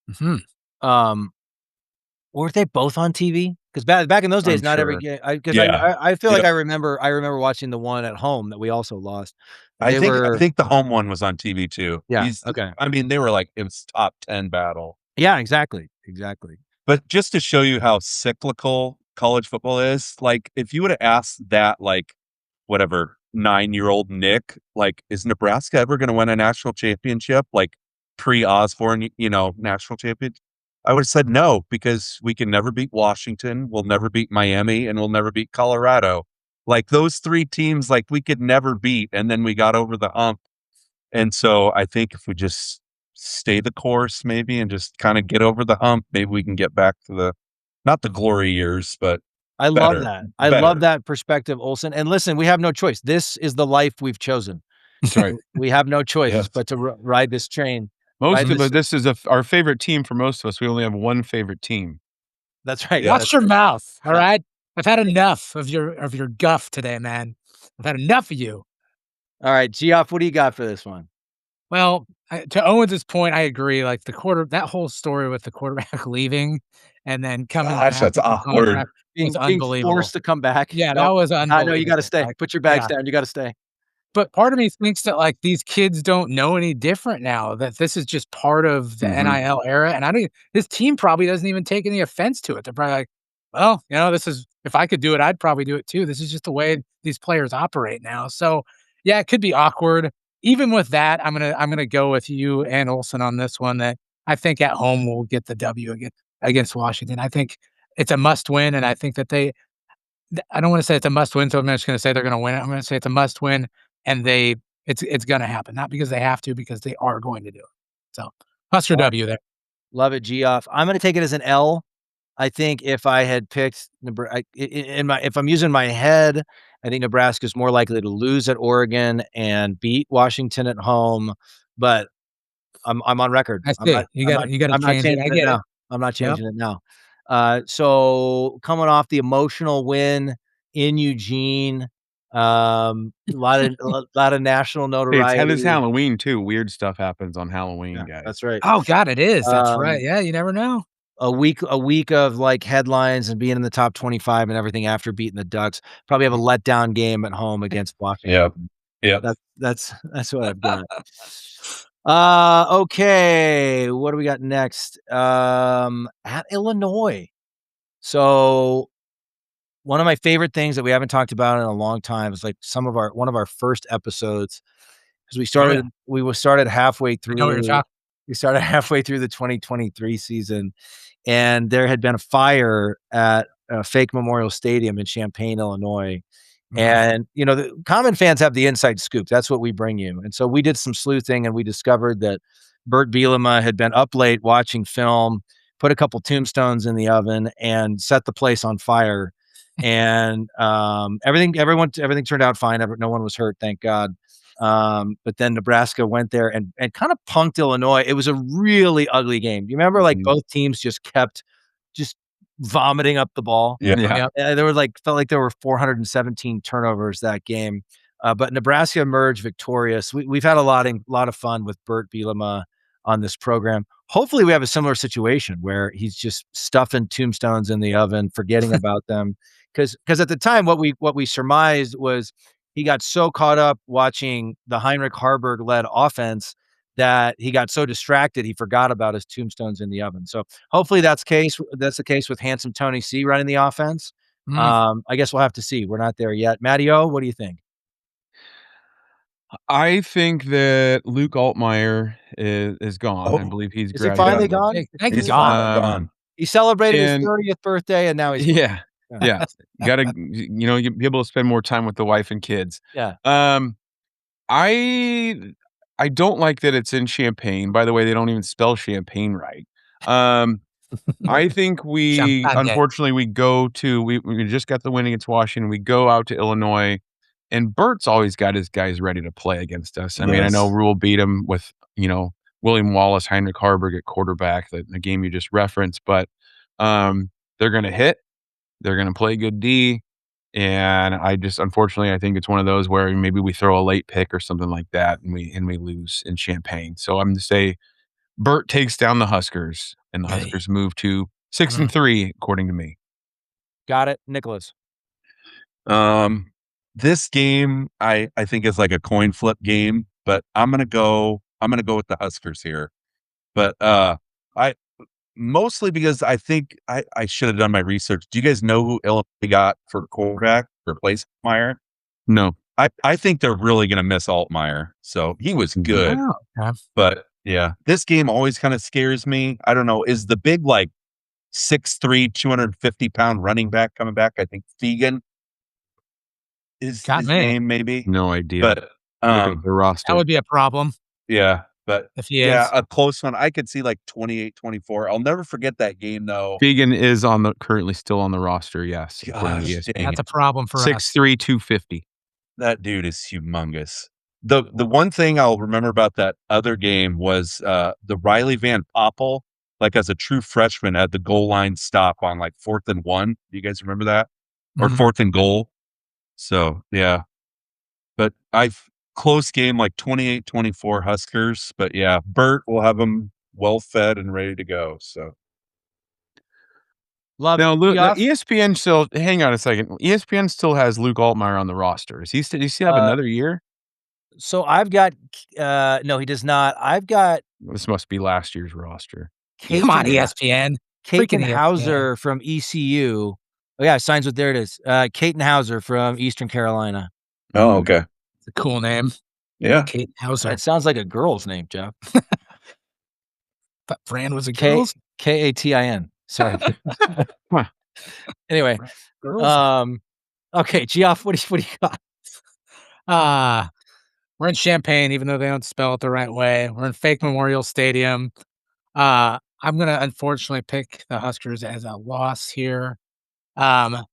Mm-hmm. Were they both on TV? Because back in those days, not every game. I feel like I remember watching the one at home that we also lost. I think the home one was on TV too. Yeah. Okay. I mean, they were it was top 10 battle. Yeah, exactly. But just to show you how cyclical college football is, if you would have asked that, 9-year-old Nick, is Nebraska ever going to win a national championship? Pre-Osborne, national championship? I would have said no, because we can never beat Washington, we'll never beat Miami, and we'll never beat Colorado. Those three teams, we could never beat, and then we got over the hump. And so I think if we just stay the course maybe and just kind of get over the hump, maybe we can get back to not the glory years, but I love that. I love that perspective, Olsen. And listen, we have no choice. This is the life we've chosen. That's right. We have no choice but to ride this train. This is our favorite team for most of us. We only have one favorite team. That's right. Watch your mouth. All right. I've had enough of your guff today, man. I've had enough of you. All right, Geoff, what do you got for this one? Well, to Owens' point, I agree. That whole story with the quarterback leaving and then coming back. That's awkward. Being unbelievable. Forced to come back. Yeah, that was unbelievable. No, you got to stay. Put your bags down. You got to stay. But part of me thinks that these kids don't know any different now, that this is just part of the NIL era. And this team probably doesn't even take any offense to it. They're probably like, well, this is, if I could do it, I'd probably do it too. This is just the way these players operate now. So yeah, it could be awkward. Even with that, I'm gonna go with you and Olsen on this one, that I think at home we'll get the W against Washington. I think it's a must win, and I think that I don't want to say it's a must win, so I'm just going to say they're going to win it. I'm going to say it's a must win, and it's going to happen, not because they have to, because they are going to do it. So Husker W there. Love it, Geoff. I'm going to take it as an L. I think if I had picked if I'm using my head, I think Nebraska's more likely to lose at Oregon and beat Washington at home, but I'm on record. I see. You gotta I'm not change it. changing I it get it. now. I'm not Yep. changing it now. So coming off the emotional win in Eugene, a lot of national Hey, it's notoriety. Halloween too. Weird stuff happens on Halloween, Yeah, guys. that's right. Oh God, it is. That's right. Um, Yeah, you never know. a week of, like, headlines and being in the top 25 and everything after beating the Ducks. Probably have a letdown game at home against Washington. Yep. That's what I've got. Okay, what do we got next? At Illinois. So, one of my favorite things that we haven't talked about in a long time is, like, one of our first episodes, 'cause we started halfway I know what you're through talking. we started halfway through the 2023 season, and there had been a fire at a fake Memorial Stadium in Champaign, Illinois. And, the Common fans have the inside scoop. That's what we bring you. And so we did some sleuthing and we discovered that Bert Bielema had been up late watching film, put a couple tombstones in the oven, and set the place on fire. And everything turned out fine. No one was hurt, thank God. But then Nebraska went there and kind of punked Illinois. It was a really ugly game. You remember, like, both teams just kept just vomiting up the ball. Yeah. Yep. Felt like there were 417 turnovers that game, but Nebraska emerged victorious. We've had a lot of fun with Bert Bielema on this program. Hopefully, we have a similar situation where he's just stuffing tombstones in the oven, forgetting about them. Because at the time, what we surmised was he got so caught up watching the Heinrich Harburg-led offense that he got so distracted he forgot about his tombstones in the oven. So hopefully that's the case with handsome Tony C running the offense. I guess we'll have to see. We're not there yet. Matty O, what do you think? I think that Luke Altmaier is gone. I believe he's Is he graduated. finally gone? Thank He's God. gone. He celebrated his And 30th birthday and now he's yeah, gone. yeah. You gotta, you be able to spend more time with the wife and kids. Yeah. I I don't like that it's in Champaign. By the way, they don't even spell champagne right. I think Champagne. unfortunately, we just got the win against Washington. We go out to Illinois, and Bert's always got his guys ready to play against us. I mean, I know Yes. Rule beat him with, William Wallace, Heinrich Harburg at quarterback, the game you just referenced, but they're going to hit. They're going to play good D. And unfortunately, I think it's one of those where maybe we throw a late pick or something like that, and we lose in Champaign. So I'm going to say Bert takes down the Huskers, and the Hey. Huskers move to 6-3, according to me. Got it. Nicholas. This game I think is like a coin flip game, but I'm gonna go with the Huskers here. But I mostly because I think I should have done my research. Do you guys know who Illinois got for quarterback to replace Meyer? No. I think they're really gonna miss Altmaier. So he was good. Wow. Okay. But yeah, this game always kind of scares me. I don't know. Is the big, like, 6'3", 250-pound running back coming back? I think Fegan is Got his me. name, maybe. No idea. But Look at the roster. That would be a problem yeah, but if he is. yeah, a close one. I could see like 28-24. I'll never forget that game though. Fegan is currently still on the roster. Yes, according to Gosh, ESPN. dang. That's a problem for us. 6'3", 250. That dude is humongous. The one thing I'll remember about that other game was the Riley Van Poppel, like as a true freshman, had the goal line stop on like 4th and 1. Do you guys remember that? Or Mhm. 4th and goal? So yeah. But close game, like 28-24 Huskers. But yeah, Bert will have them well fed and ready to go. So Love Now, Geoff? ESPN still. Hang on a second. ESPN still has Luke Altmaier on the roster. Does he still have another year? So I've got no, he does not. I've got This must be last year's roster. Come on, ESPN. Freaking Caton Hauser from ECU. Oh yeah, signs with there it is. Caton Hauser from Eastern Carolina. oh, okay. It's a cool name. Yeah. Kate Hauser. It sounds like a girl's name, Jeff. But Fran was a K girl's. Katin. Sorry. Huh. Anyway, Girls. okay, Geoff, what do you got? We're in Champaign, even though they don't spell it the right way. We're in fake Memorial Stadium. I'm gonna unfortunately pick the Huskers as a loss here. Um,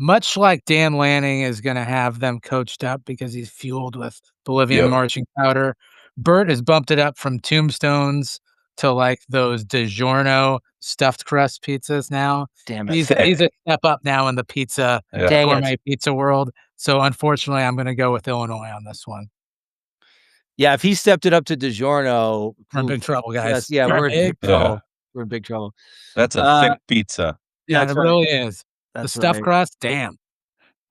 Much like Dan Lanning is gonna have them coached up because he's fueled with Bolivian Yep. marching powder, Bert has bumped it up from tombstones to, like, those DiGiorno stuffed crust pizzas now. Damn it. He's a step up now in the pizza Yeah. Dang gourmet it. pizza world, so unfortunately, I'm gonna go with Illinois on this one. Yeah, if he stepped it up to DiGiorno, We're in big oof, trouble, guys. yeah, we're in big Yeah. trouble. We're in big trouble. That's a Uh, thick pizza. Yeah, that's it right. really is. The That's stuffed right. crust, damn.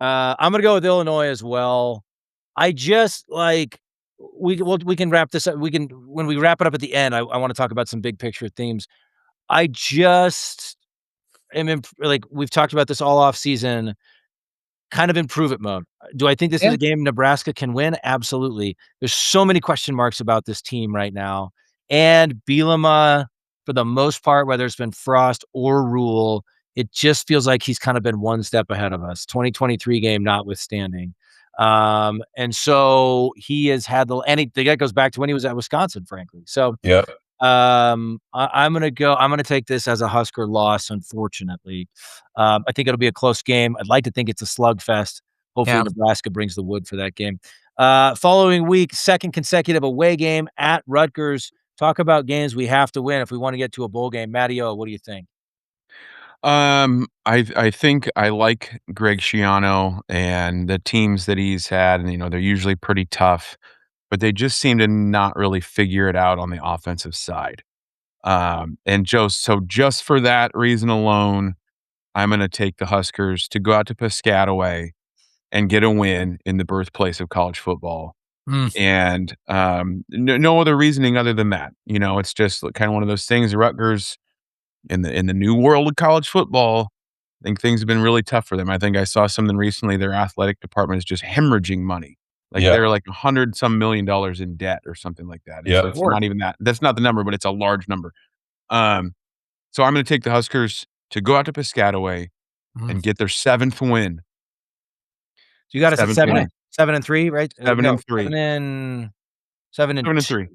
I'm gonna go with Illinois as well. I just like we can wrap this up. We can when we wrap it up at the end. I want to talk about some big picture themes. I just am like we've talked about this all off season. Kind of improve it mode. Do I think this is Yeah. a game Nebraska can win? Absolutely. There's so many question marks about this team right now. And Bielema, for the most part, whether it's been Frost or Rule, it just feels like he's kind of been one step ahead of us, 2023 game notwithstanding. And so he has had the guy goes back to when he was at Wisconsin, frankly. So Yep. I'm gonna take this as a Husker loss, unfortunately. I think it'll be a close game. I'd like to think it's a slugfest. Hopefully Yeah. Nebraska brings the wood for that game. Following week, second consecutive away game at Rutgers. Talk about games we have to win if we want to get to a bowl game. Matteo, what do you think? I think I like Greg Schiano and the teams that he's had, and they're usually pretty tough, but they just seem to not really figure it out on the offensive side. And just for that reason alone, I'm going to take the Huskers to go out to Piscataway and get a win in the birthplace of college football. Mm. And no other reasoning other than that. It's just kind of one of those things. Rutgers in the new world of college football, I think things have been really tough for them. I think I saw something recently. Their athletic department is just hemorrhaging money. Like Yeah. they're like $100-some million in debt or something like that. And Yeah. so it's not even that. That's not the number, but it's a large number. So I'm going to take the Huskers to go out to Piscataway and get their 7th win. You got us at 7th win. 7-3, right? 7-3. 7-3. 7-3.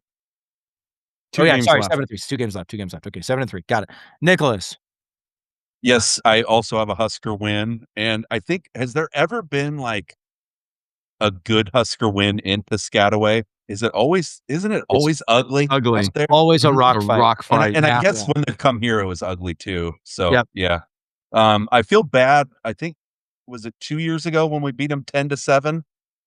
Oh yeah, sorry, left. 7-3. 2 games left. 2 games left. Okay, 7-3. Got it. Nicholas. Yes, I also have a Husker win, and I think has there ever been like a good Husker win in Piscataway? Isn't it always ugly? ugly. out there? Always a rock A fight. rock fight. And I yeah. guess when they come here, it was ugly too. So Yep. yeah, I feel bad. I think was it 2 years ago when we beat them 10-7?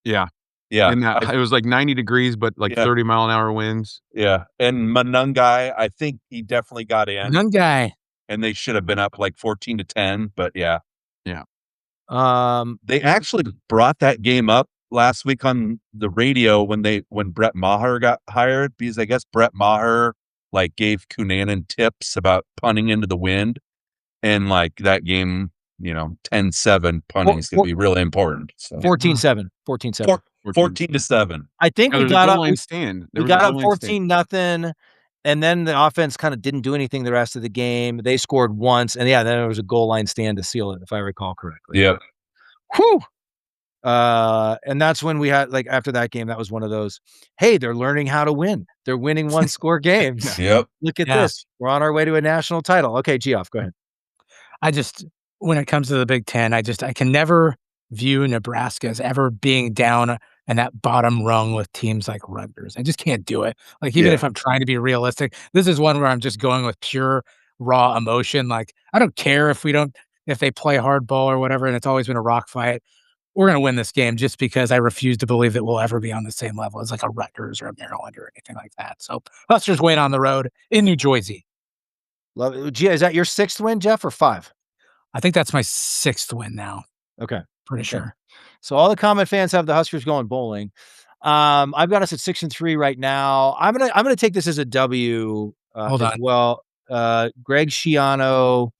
Yeah. Yeah, And that it was like 90 degrees, but like Yeah. 30-mile-an-hour winds. yeah. And Manungai, I think he definitely got in, None guy. and they should have been up like 14-10. But yeah, Um, they actually brought that game up last week on the radio when Brett Maher got hired, because I guess Brett Maher like gave Cunanan tips about punting into the wind, and like that game, 10-7 punting is going to be really important. So 14-7. 14-7. 14-7. I think Yeah, we there's a got goal up. line stand. There We was a got goal up line stand. 14-0, and then the offense kind of didn't do anything the rest of the game. They scored once, and then there was a goal line stand to seal it, if I recall correctly. Yeah. Whew. And that's when we had after that game, that was one of those, hey, they're learning how to win. They're winning one score games. Yep. Look at Yeah. this. We're on our way to a national title. Okay, Geoff, go ahead. When it comes to the Big Ten, I can never view Nebraska as ever being down in that bottom rung with teams like Rutgers. I just can't do it. Like, even Yeah. if I'm trying to be realistic, this is one where I'm just going with pure raw emotion. Like, I don't care if they play hardball or whatever, and it's always been a rock fight. We're going to win this game just because I refuse to believe that we'll ever be on the same level as like a Rutgers or a Maryland or anything like that. So Huskers win on the road in New Jersey. Love it. Gee, is that your 6th win, Jeff, or 5? I think that's my 6th win now. Okay. Pretty Okay. sure. So all the Common fans have the Huskers going bowling. I've got us at 6-3 right now. I'm gonna take this as a W. Hold as on. well. Greg Schiano,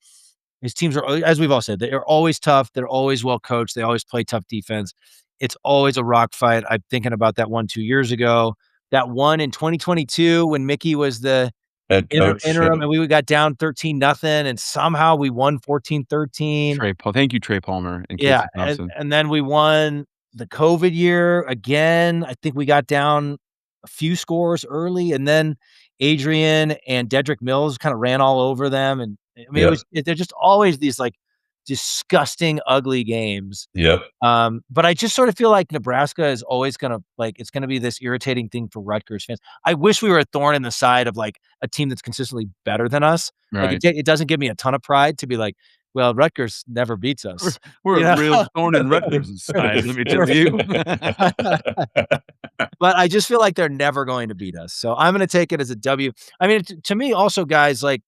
his teams are, as we've all said, they are always tough. They're always well coached. They always play tough defense. It's always a rock fight. I'm thinking about that one 2 years ago. That one in 2022 when Mickey was the Head coach, interim, yeah. and we got down 13-0, and somehow we won 14-13. Thank you, Trey Palmer. And Yeah, Casey Thompson. and then we won the COVID year again. I think we got down a few scores early, and then Adrian and Dedrick Mills kind of ran all over them. And I mean, they're just always these like disgusting, ugly games. Yep. But I just sort of feel like Nebraska is always going to it's going to be this irritating thing for Rutgers fans. I wish we were a thorn in the side of like a team that's consistently better than us. Right. Like it doesn't give me a ton of pride to be like, well, Rutgers never beats us. We're a real thorn in Rutgers' side, let me tell you. But I just feel like they're never going to beat us. So I'm going to take it as a W. I mean, to me also, guys, like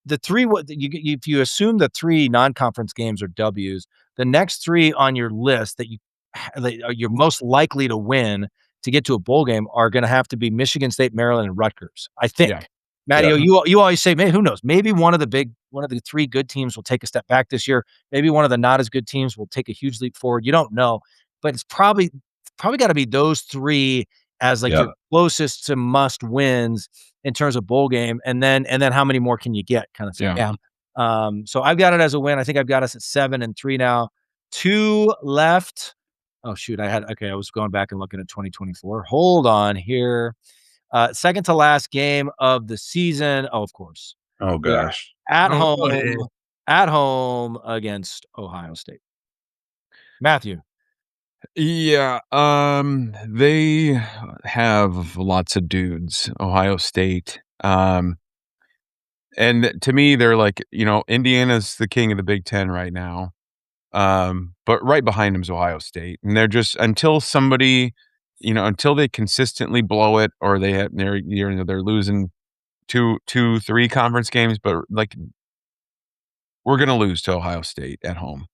the three, if you assume the 3 non-conference games are W's, the next 3 on your list that you're most likely to win to get to a bowl game are going to have to be Michigan State, Maryland, and Rutgers. I think. Yeah. Matteo, you always say, man, who knows? Maybe one of the 3 good teams will take a step back this year. Maybe one of the not as good teams will take a huge leap forward. You don't know, but it's probably got to be those 3 as like your closest to must wins in terms of bowl game, and then how many more can you get, kind of thing. Yeah. So I've got it as a win. I think I've got us at 7-3 now. 2 left. Oh shoot, I was going back and looking at 2024. Hold on here. Second to last game of the season. Oh, of course. Oh gosh. At home against Ohio State. Matthew. Yeah, they have lots of dudes, Ohio State. And to me, they're like, Indiana's the king of the Big Ten right now. But right behind them is Ohio State. And they're just, until they consistently blow it, or they're losing 2-3 conference games, but like, we're going to lose to Ohio State at home.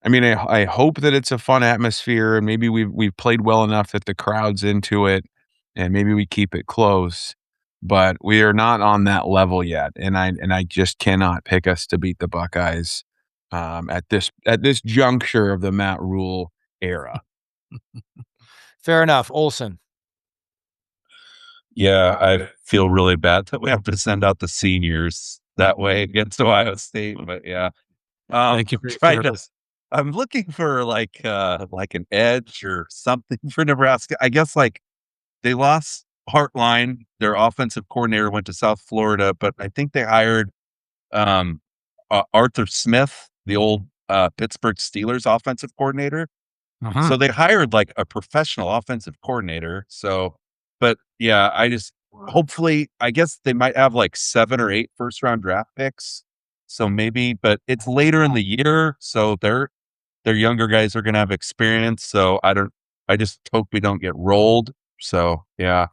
I mean, I hope that it's a fun atmosphere, and maybe we've played well enough that the crowd's into it, and maybe we keep it close. But we are not on that level yet, and I just cannot pick us to beat the Buckeyes at this juncture of the Matt Rule era. Fair enough, Olsen. Yeah, I feel really bad that we have to send out the seniors that way against Ohio State, but yeah. Thank you for your service. I'm looking for like an edge or something for Nebraska. I guess like they lost Hartline, their offensive coordinator went to South Florida, but I think they hired Arthur Smith, the old Pittsburgh Steelers offensive coordinator. Uh-huh. So they hired like a professional offensive coordinator. So, but yeah, hopefully, I guess they might have like 7 or 8 first-round draft picks. So maybe, but it's later in the year, so their younger guys are going to have experience. So I just hope we don't get rolled. So yeah,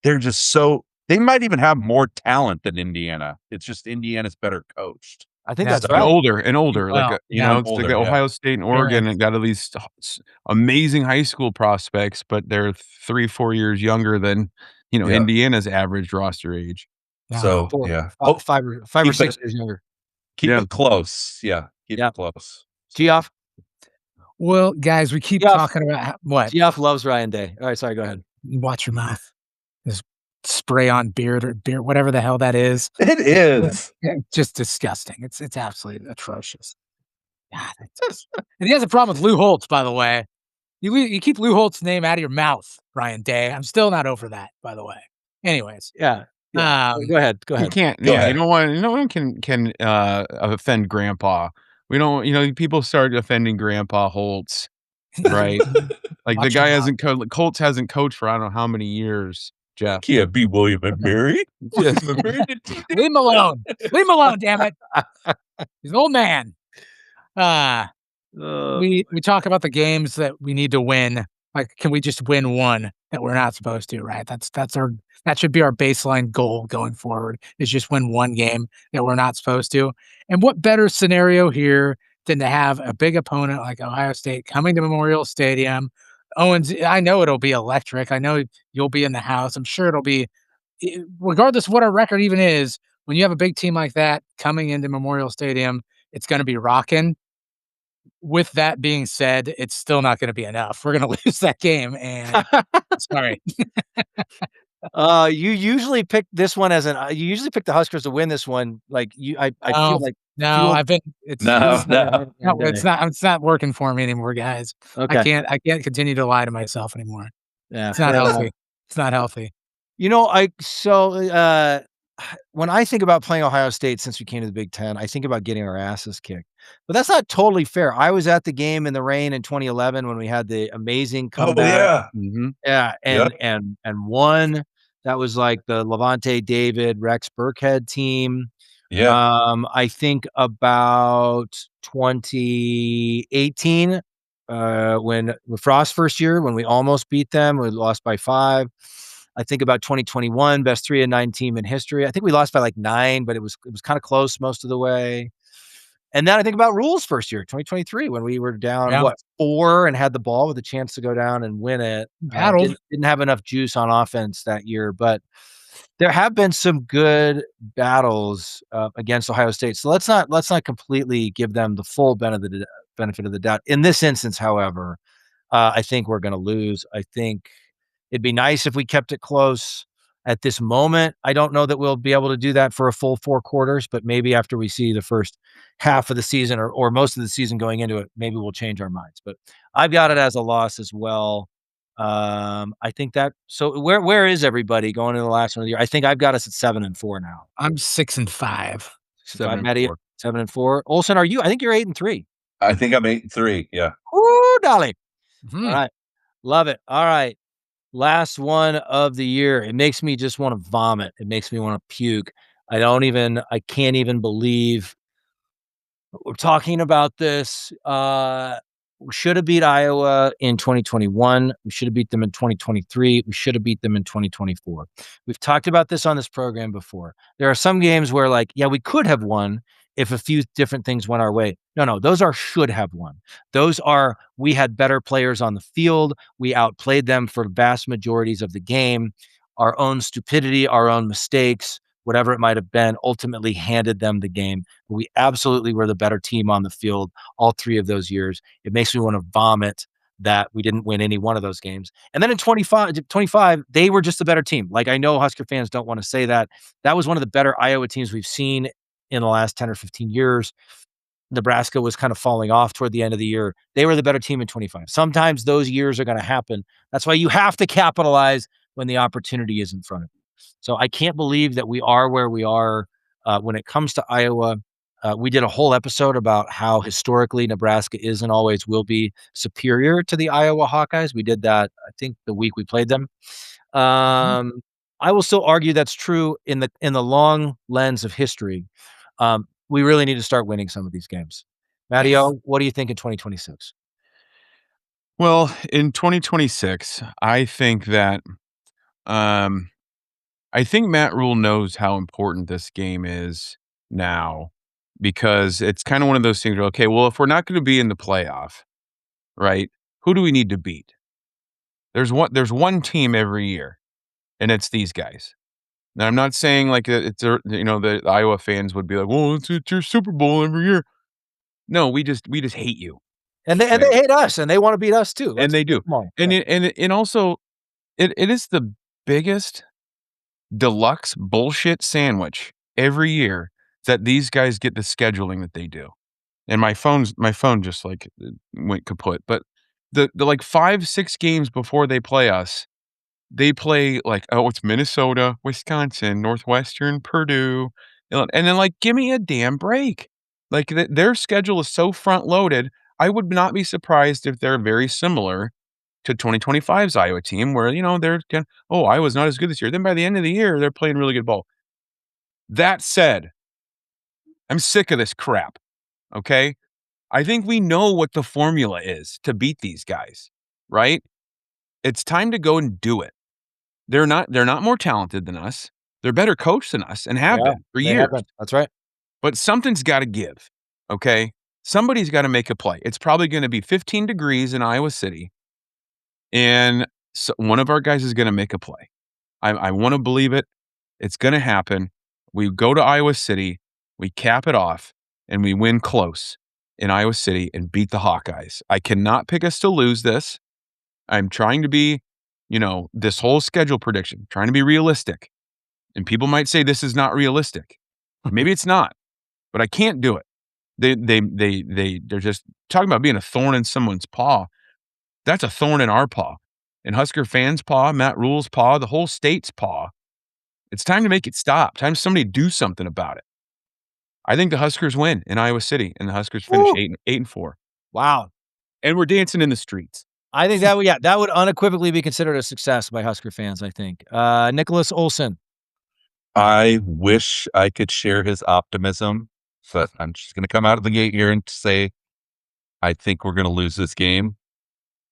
they might even have more talent than Indiana. It's just Indiana's better coached. I think Yeah, that's And right. older, Well, it's like older, Ohio State and Oregon and got at least amazing high school prospects, but they're 3-4 years younger than Indiana's average roster age. So Four- yeah, five or 6 years younger. keep it close. Yeah, keep it close. Geoff. Well, guys, we keep Yeah. talking about what? Geoff loves Ryan Day. All right, sorry, go ahead. Watch your mouth. This spray on beard or beard, whatever the hell that is. It is. Yeah, just disgusting. It's absolutely atrocious. God, and he has a problem with Lou Holtz, by the way. You keep Lou Holtz's name out of your mouth, Ryan Day. I'm still not over that, by the way. Anyways, Yeah. Go ahead. You can't. Go ahead. You don't want. No one can offend Grandpa. We don't. People start offending Grandpa Holtz, right? Like the Watch guy your hasn't Holtz hasn't coached for I don't know how many years. Jeff, Can't be William and Mary. Yes. leave him alone. Leave him alone, damn it. He's an old man. We talk about the games that we need to win. Like, can we just win one that we're not supposed to? Right. That should be our baseline goal going forward. Is just win one game that we're not supposed to. And what better scenario here than to have a big opponent like Ohio State coming to Memorial Stadium? Owens, I know it'll be electric. I know you'll be in the house. I'm sure it'll be, regardless of what our record even is. When you have a big team like that coming into Memorial Stadium, it's going to be rocking. With that being said, it's still not going to be enough. We're going to lose that game, and sorry. You usually pick this one you usually pick the Huskers to win this one. Like I feel like it's not working for me anymore, guys. okay. I can't continue to lie to myself anymore. Yeah, It's not healthy. It's not healthy. When I think about playing Ohio State since we came to the Big Ten, I think about getting our asses kicked. But that's not totally fair. I was at the game in the rain in 2011 when we had the amazing comeback. Mhm. Yeah, Yep. and won. That was like the Levante David, Rex Burkhead team. Yeah. I think about 2018, when Frost's first year, when we almost beat them, we lost by 5. I think about 2021, best 3-9 team in history. I think we lost by like 9, but it was kind of close most of the way. And then I think about Rule's first year, 2023, when we were down, Yeah. 4 and had the ball with a chance to go down and win it. Battled. Didn't have enough juice on offense that year, but there have been some good battles against Ohio State. So let's not completely give them the full benefit of the doubt. In this instance, however, I think we're going to lose. I think it'd be nice if we kept it close. At this moment, I don't know that we'll be able to do that for a full 4 quarters, but maybe after we see the first half of the season or most of the season going into it, maybe we'll change our minds. But I've got it as a loss as well. I think that so where is everybody going into the last one of the year? I think I've got us at 7-4 now. I'm 6-5. 7 Matty, 4. 7-4. Olsen, are you? I think you're 8-3. I think I'm 8-3. Yeah. Ooh, Dolly. Mhm. All right. Love it. All right. Last one of the year. It makes me just want to vomit. It makes me want to puke. I can't even believe we're talking about this. We should have beat Iowa in 2021. We should have beat them in 2023. We should have beat them in 2024. We've talked about this on this program before. There are some games where, like, yeah, we could have won if a few different things went our way. No, those are should have won. Those are we had better players on the field. We outplayed them for vast majorities of the game. Our own stupidity, our own mistakes, whatever it might have been, ultimately handed them the game. But we absolutely were the better team on the field all 3 of those years. It makes me want to vomit that we didn't win any one of those games. And then in 25, they were just a better team. Like, I know Husker fans don't want to say that. That was one of the better Iowa teams we've seen in the last 10 or 15 years. Nebraska was kind of falling off toward the end of the year. They were the better team in 25. Sometimes those years are going to happen. That's why you have to capitalize when the opportunity is in front of you. So I can't believe that we are where we are when it comes to Iowa. We did a whole episode about how historically Nebraska is and always will be superior to the Iowa Hawkeyes. We did that, I think, the week we played them. I will still argue that's true in the long lens of history. We really need to start winning some of these games. Matteo, what do you think in 2026? Well, in 2026, I think that I think Matt Rule knows how important this game is now, because it's kind of one of those things where, okay, well, if we're not going to be in the playoff, right? Who do we need to beat? There's one team every year, and it's these guys. Now, I'm not saying like the Iowa fans would be like, well, it's your Super Bowl every year. No, we just hate you. And they hate us, and they want to beat us too. And they do. And also it is the biggest deluxe bullshit sandwich every year that these guys get the scheduling that they do. And my phone just like went kaput. But the like 5-6 games before they play us, they play like, oh, it's Minnesota, Wisconsin, Northwestern, Purdue, and then like, give me a damn break. Like their schedule is so front loaded. I would not be surprised if they're very similar to 2025's Iowa team, where they're Iowa's not as good this year. Then by the end of the year, they're playing really good ball. That said, I'm sick of this crap. Okay, I think we know what the formula is to beat these guys, right? It's time to go and do it. They're not more talented than us. They're better coached than us and have been for years. That's right. But something's got to give, okay? Somebody's got to make a play. It's probably going to be 15 degrees in Iowa City, and so one of our guys is going to make a play. I want to believe it. It's going to happen. We go to Iowa City, we cap it off, and we win close in Iowa City and beat the Hawkeyes. I cannot pick us to lose this. I'm trying to be, this whole schedule prediction, trying to be realistic. And people might say this is not realistic. Maybe it's not, but I can't do it. They're just talking about being a thorn in someone's paw. That's a thorn in our paw. in Husker fans' paw, Matt Rule's paw, the whole state's paw. It's time to make it stop. Time somebody do something about it. I think the Huskers win in Iowa City, and the Huskers finish 8-4. Wow. And we're dancing in the streets. I think that would unequivocally be considered a success by Husker fans, I think. Nicholas Olsen. I wish I could share his optimism, but I'm just going to come out of the gate here and say I think we're going to lose this game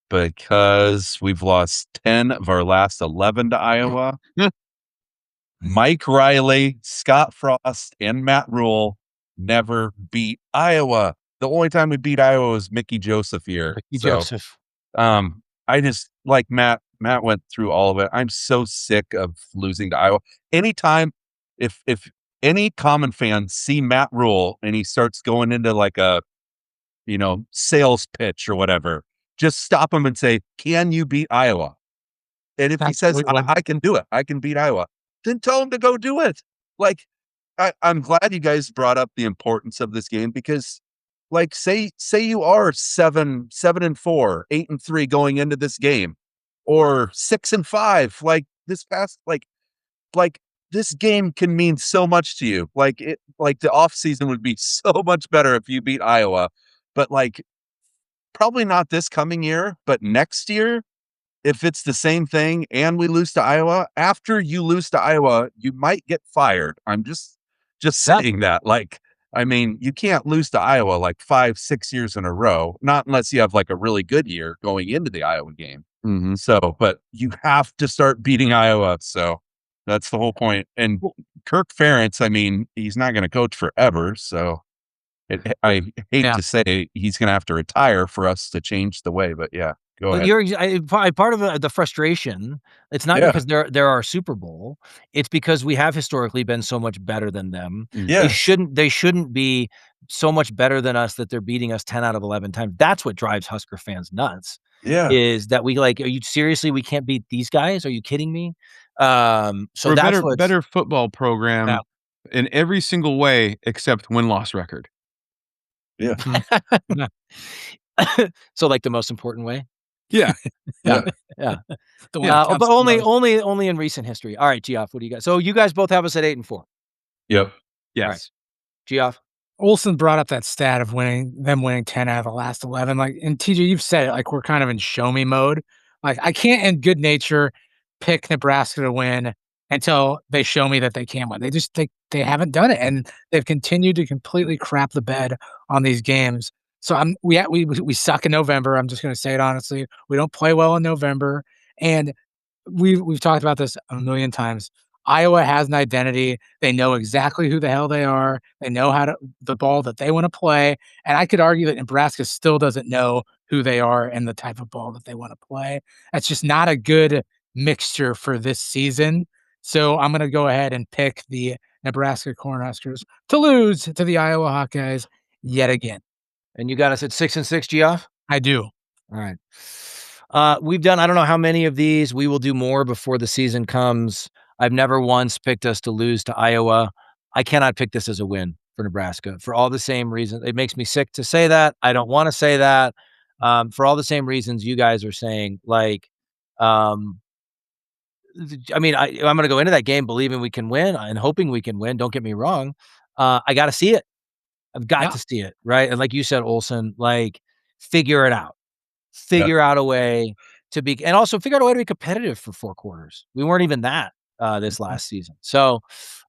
because we've lost 10 of our last 11 to Iowa. Mike Riley, Scott Frost, and Matt Rule never beat Iowa. The only time we beat Iowa was Mickey Joseph here. Joseph. I just like Matt went through all of it. I'm so sick of losing to Iowa. Anytime if any Common fans see Matt Rule and he starts going into like a sales pitch or whatever, just stop him and say, "Can you beat Iowa?" And if he says, I can do it, I can beat Iowa, then tell him to go do it. Like, I'm glad you guys brought up the importance of this game because, like, say you are 7-4, 8-3 going into this game, or 6-5, like this past, like this game can mean so much to you. Like the off season would be so much better if you beat Iowa, but like probably not this coming year, but next year. If it's the same thing and we lose to Iowa, after you lose to Iowa, you might get fired. I'm just saying that. Like, I mean, you can't lose to Iowa like 5-6 years in a row, not unless you have like a really good year going into the Iowa game. Mm-hmm. So, but you have to start beating Iowa. So that's the whole point. And Kirk Ferentz, I mean, he's not going to coach forever. So I hate to say he's going to have to retire for us to change the way, but yeah. Go ahead. Part of the frustration, it's not because they're our Super Bowl. It's because we have historically been so much better than them. Yeah. They shouldn't be so much better than us that they're beating us 10 out of 11 times. That's what drives Husker fans nuts. Yeah. Is that we like, are you seriously, we can't beat these guys? Are you kidding me? So we're that's better football program in every single way except win-loss record. Yeah. So like the most important way? Yeah. But only in recent history. All right, Geoff, what do you got? So you guys both have us at 8-4. Yep. Yes. Right. Geoff? Olsen brought up that stat of winning 10 out of the last 11. Like, and TJ, you've said it, like we're kind of in show me mode. Like I can't in good nature pick Nebraska to win until they show me that they can win. They haven't done it, and they've continued to completely crap the bed on these games. So we suck in November. I'm just going to say it honestly. We don't play well in November, and we've talked about this a million times. Iowa has an identity. They know exactly who the hell they are. They know the ball that they want to play. And I could argue that Nebraska still doesn't know who they are and the type of ball that they want to play. That's just not a good mixture for this season. So I'm going to go ahead and pick the Nebraska Cornhuskers to lose to the Iowa Hawkeyes yet again. And you got us at 6-6, Geoff? I do. All right. We've done, I don't know how many of these. We will do more before the season comes. I've never once picked us to lose to Iowa. I cannot pick this as a win for Nebraska for all the same reasons. It makes me sick to say that. I don't want to say that. For all the same reasons you guys are saying. Like, I mean, I'm going to go into that game believing we can win and hoping we can win. Don't get me wrong. I got to see it. I've got to see it, right? And like you said, Olsen, like figure it out. Figure out a way to be, and also figure out a way to be competitive for 4 quarters. We weren't even that this last season. So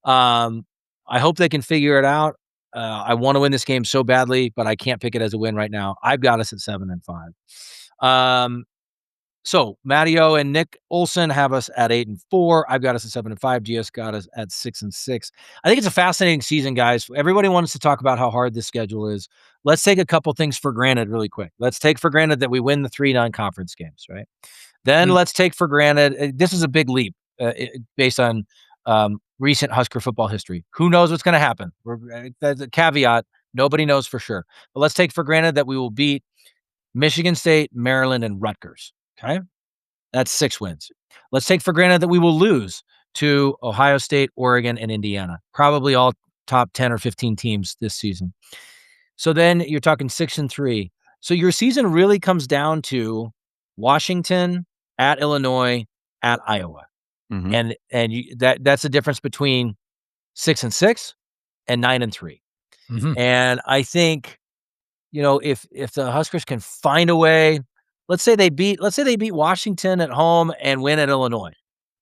I hope they can figure it out. I want to win this game so badly, but I can't pick it as a win right now. I've got us at 7-5. So Matteo and Nick Olsen have us at 8-4. I've got us at 7-5. GS got us at 6-6. I think it's a fascinating season, guys. Everybody wants to talk about how hard this schedule is. Let's take a couple things for granted really quick. Let's take for granted that we win the 3 non-conference games, right? Then let's take for granted, this is a big leap based on recent Husker football history. Who knows what's going to happen? That's a caveat. Nobody knows for sure. But let's take for granted that we will beat Michigan State, Maryland, and Rutgers. Okay. That's 6 wins. Let's take for granted that we will lose to Ohio State, Oregon, and Indiana. Probably all top 10 or 15 teams this season. So then you're talking 6-3. So your season really comes down to Washington at Illinois, at Iowa. Mhm. And that's the difference between 6-6 and 9-3. Mhm. And I think, if the Huskers can find a way, let's say they beat Washington at home and win at Illinois,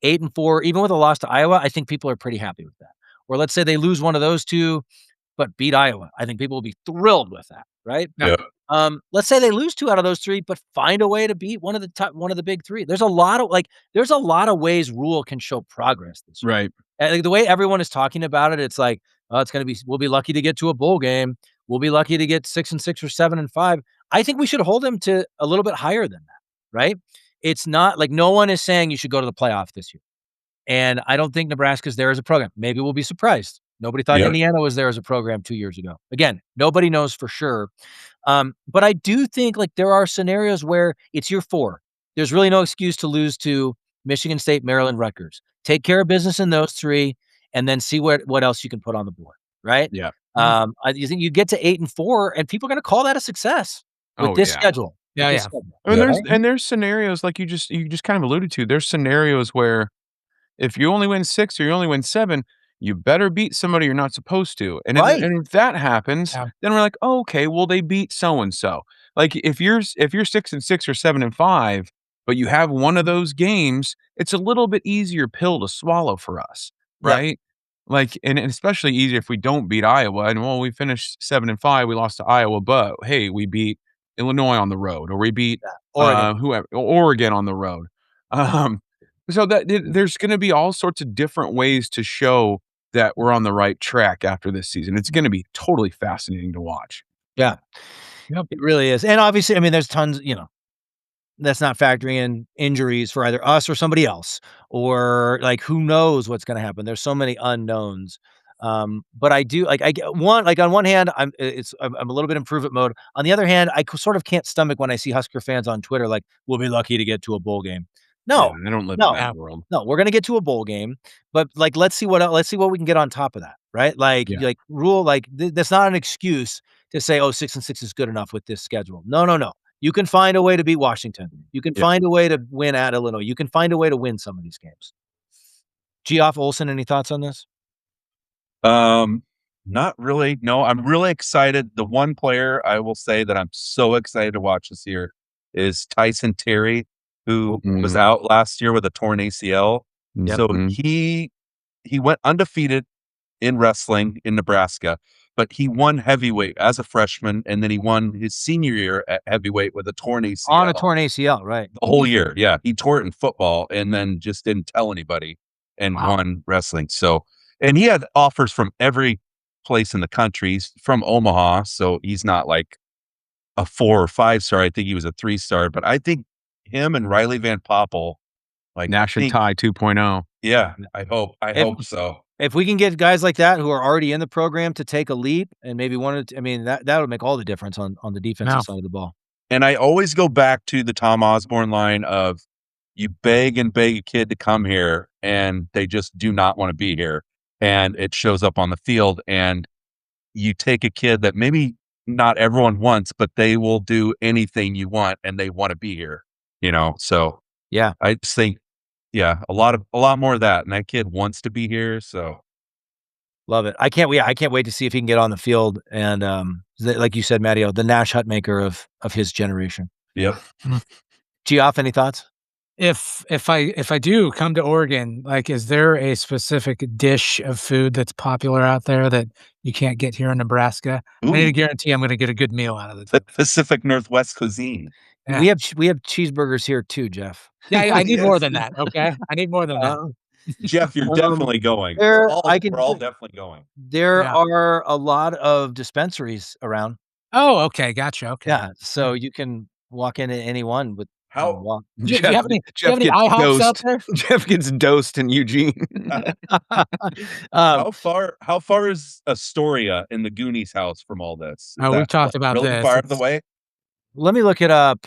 8-4, even with a loss to Iowa, I think people are pretty happy with that. Or let's say they lose one of those two, but beat Iowa. I think people will be thrilled with that, right? Yeah. Let's say they lose 2 out of those 3, but find a way to beat one of the big 3. There's a lot of ways Rule can show progress this year. Right. And like, the way everyone is talking about it, it's like, oh, we'll be lucky to get to a bowl game. We'll be lucky to get 6-6 or 7-5. I think we should hold them to a little bit higher than that, right? It's not like no one is saying you should go to the playoff this year. And I don't think Nebraska's there as a program. Maybe we'll be surprised. Nobody thought Indiana was there as a program 2 years ago. Again, nobody knows for sure. But I do think like there are scenarios where it's year 4. There's really no excuse to lose to Michigan State, Maryland, Rutgers. Take care of business in those 3, and then see what else you can put on the board, right? Yeah. You think you get to 8-4, and people are going to call that a success with this schedule. Yeah, with this yeah. schedule, And right? there's scenarios like you just kind of alluded to. There's scenarios where if you only win 6 or you only win 7, you better beat somebody you're not supposed to. And Right. if that happens, Yeah. then we're like, oh, okay, well they beat so and so. Like if you're 6-6 or 7-5, but you have one of those games, it's a little bit easier pill to swallow for us, Yep. right? Like and especially easier if we don't beat Iowa and well we finished 7-5, we lost to Iowa, but hey, we beat Illinois on the road or we beat Oregon. whoever Oregon on the road. Um so there's going to be all sorts of different ways to show that we're on the right track after this season. It's going to be totally fascinating to watch. Yeah. Yep. It really is. And obviously, I mean, there's tons, that's not factoring in injuries for either us or somebody else, or like who knows what's going to happen. There's so many unknowns. But I do like I get one like on one hand, I'm a little bit in prove it mode. On the other hand, sort of can't stomach when I see Husker fans on Twitter like we'll be lucky to get to a bowl game. No, Yeah, I don't live no, in that world. no, we're gonna get to a bowl game, but like let's see what we can get on top of that, right? Like Yeah. like Rule like that's not an excuse to say 6-6 is good enough with this schedule. No, no, no. You can find a way to beat Washington. You can Yeah. find a way to win at Illinois. You can find a way to win some of these games. Geoff Olsen, any thoughts on this? Not really. No, I'm really excited. The one player I will say that I'm so excited to watch this year is Tyson Terry, who was out last year with a torn ACL. So he went undefeated in wrestling in Nebraska, but he won heavyweight as a freshman, and then he won his senior year at heavyweight with a torn ACL. On a torn ACL, right? The whole year, yeah. He tore it in football and then just didn't tell anybody and won wrestling. So, and he had offers from every place in the country. He's from Omaha, so he's not like a 4 or 5 star. I think he was a 3-star, but I think him and Riley Van Poppel, like Nash and Ty 2.0. yeah, I hope so. If we can get guys like that who are already in the program to take a leap and maybe that would make all the difference on the defensive side of the ball. And I always go back to the Tom Osborne line of you beg and beg a kid to come here and they just do not want to be here. And it shows up on the field, and you take a kid that maybe not everyone wants, but they will do anything you want and they want to be here, So yeah, I just think, a lot more of that. And that kid wants to be here. So love it. I can't wait to see if he can get on the field. And like you said, Matteo, the Nash Hutmaker of his generation. Yep. Geoff, any thoughts? If I do come to Oregon, like, is there a specific dish of food that's popular out there that you can't get here in Nebraska? Ooh. I need to guarantee I'm going to get a good meal out of The it. Pacific Northwest cuisine. Yeah. We have cheeseburgers here too, Jeff. Yeah, I need more than that. Okay, I need more than that. Jeff, you're definitely going. There- We're I can- all definitely going. There Yeah. are a lot of dispensaries around. Oh, okay, gotcha. Okay. Yeah, so you can walk into any one with How walk. Do you have any Jeff gets IHOPs out dosed. there? Jeff gets dosed in Eugene. how far is Astoria in the Goonies house from all this? Is Oh, we've that talked about really this. far the way? Let me look it up.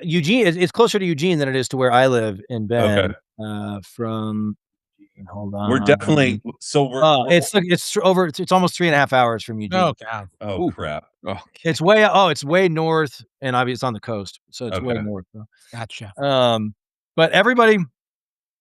Eugene, it's closer to Eugene than it is to where I live in Bend. Okay. From Hold on. We're definitely It's almost 3.5 hours from Eugene. Oh God. Oh crap. Oh, It's way north, and obviously it's on the coast, so it's way Okay. north. Gotcha. But everybody,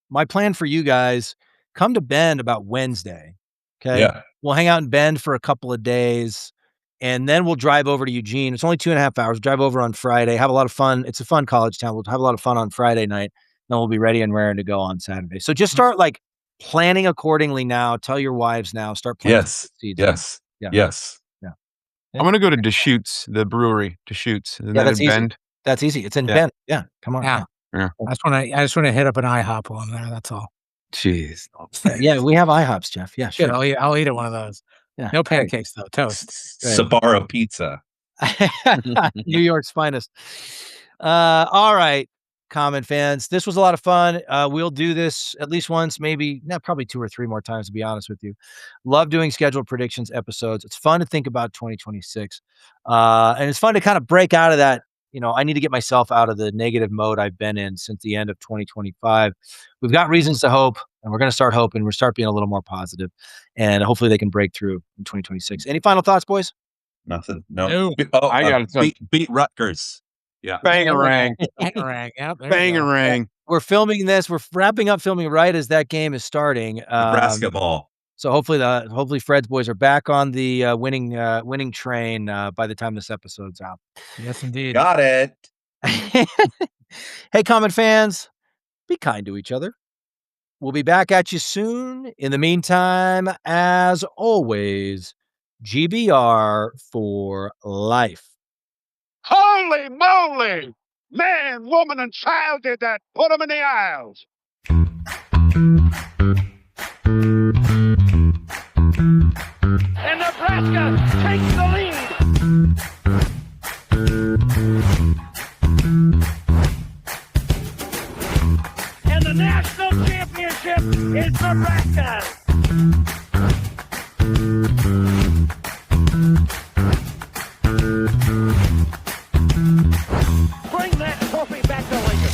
my plan for you guys: come to Bend about Wednesday. Okay, Yeah. we'll hang out in Bend for a couple of days, and then we'll drive over to Eugene. It's only 2.5 hours. Drive over on Friday. Have a lot of fun. It's a fun college town. We'll have a lot of fun on Friday night. Then we'll be ready and raring to go on Saturday. So just start planning accordingly now. Tell your wives now. Start planning. Yes. Seeds. Yes. Yeah. Yes. I'm going to go to Deschutes, the brewery, Deschutes. Isn't that that's in easy. Bend? That's easy. It's in Yeah. Bend. Yeah. Come on. Yeah. Yeah. I just want to hit up an IHOP while I'm there. That's all. Jeez. Yeah, we have IHOPs, Jeff. Yeah, Good. sure. I'll eat at one of those. Yeah. No pancakes though. Toast. Sbarro pizza. New York's finest. All right, Common fans. This was a lot of fun. We'll do this at least once, probably 2 or 3 more times, to be honest with you. Love doing scheduled predictions episodes. It's fun to think about 2026. And it's fun to kind of break out of that. I need to get myself out of the negative mode I've been in since the end of 2025. We've got reasons to hope, and we're going to start hoping. We'll start being a little more positive, and hopefully they can break through in 2026. Any final thoughts, boys? Nothing. No. No. I got it. Beat Rutgers. Yeah. Bangarang. Bangarang. Yep, there you go. Bangarang. We're filming this. We're wrapping up filming right as that game is starting. Nebraska ball. So hopefully Fred's boys are back on the winning train by the time this episode's out. Yes, indeed. Got it. Hey, Common fans, be kind to each other. We'll be back at you soon. In the meantime, as always, GBR for life. Holy moly! Man, woman, and child did that. Put them in the aisles. And Nebraska takes the lead. And the national championship is Nebraska. Bring that trophy back to Lincoln.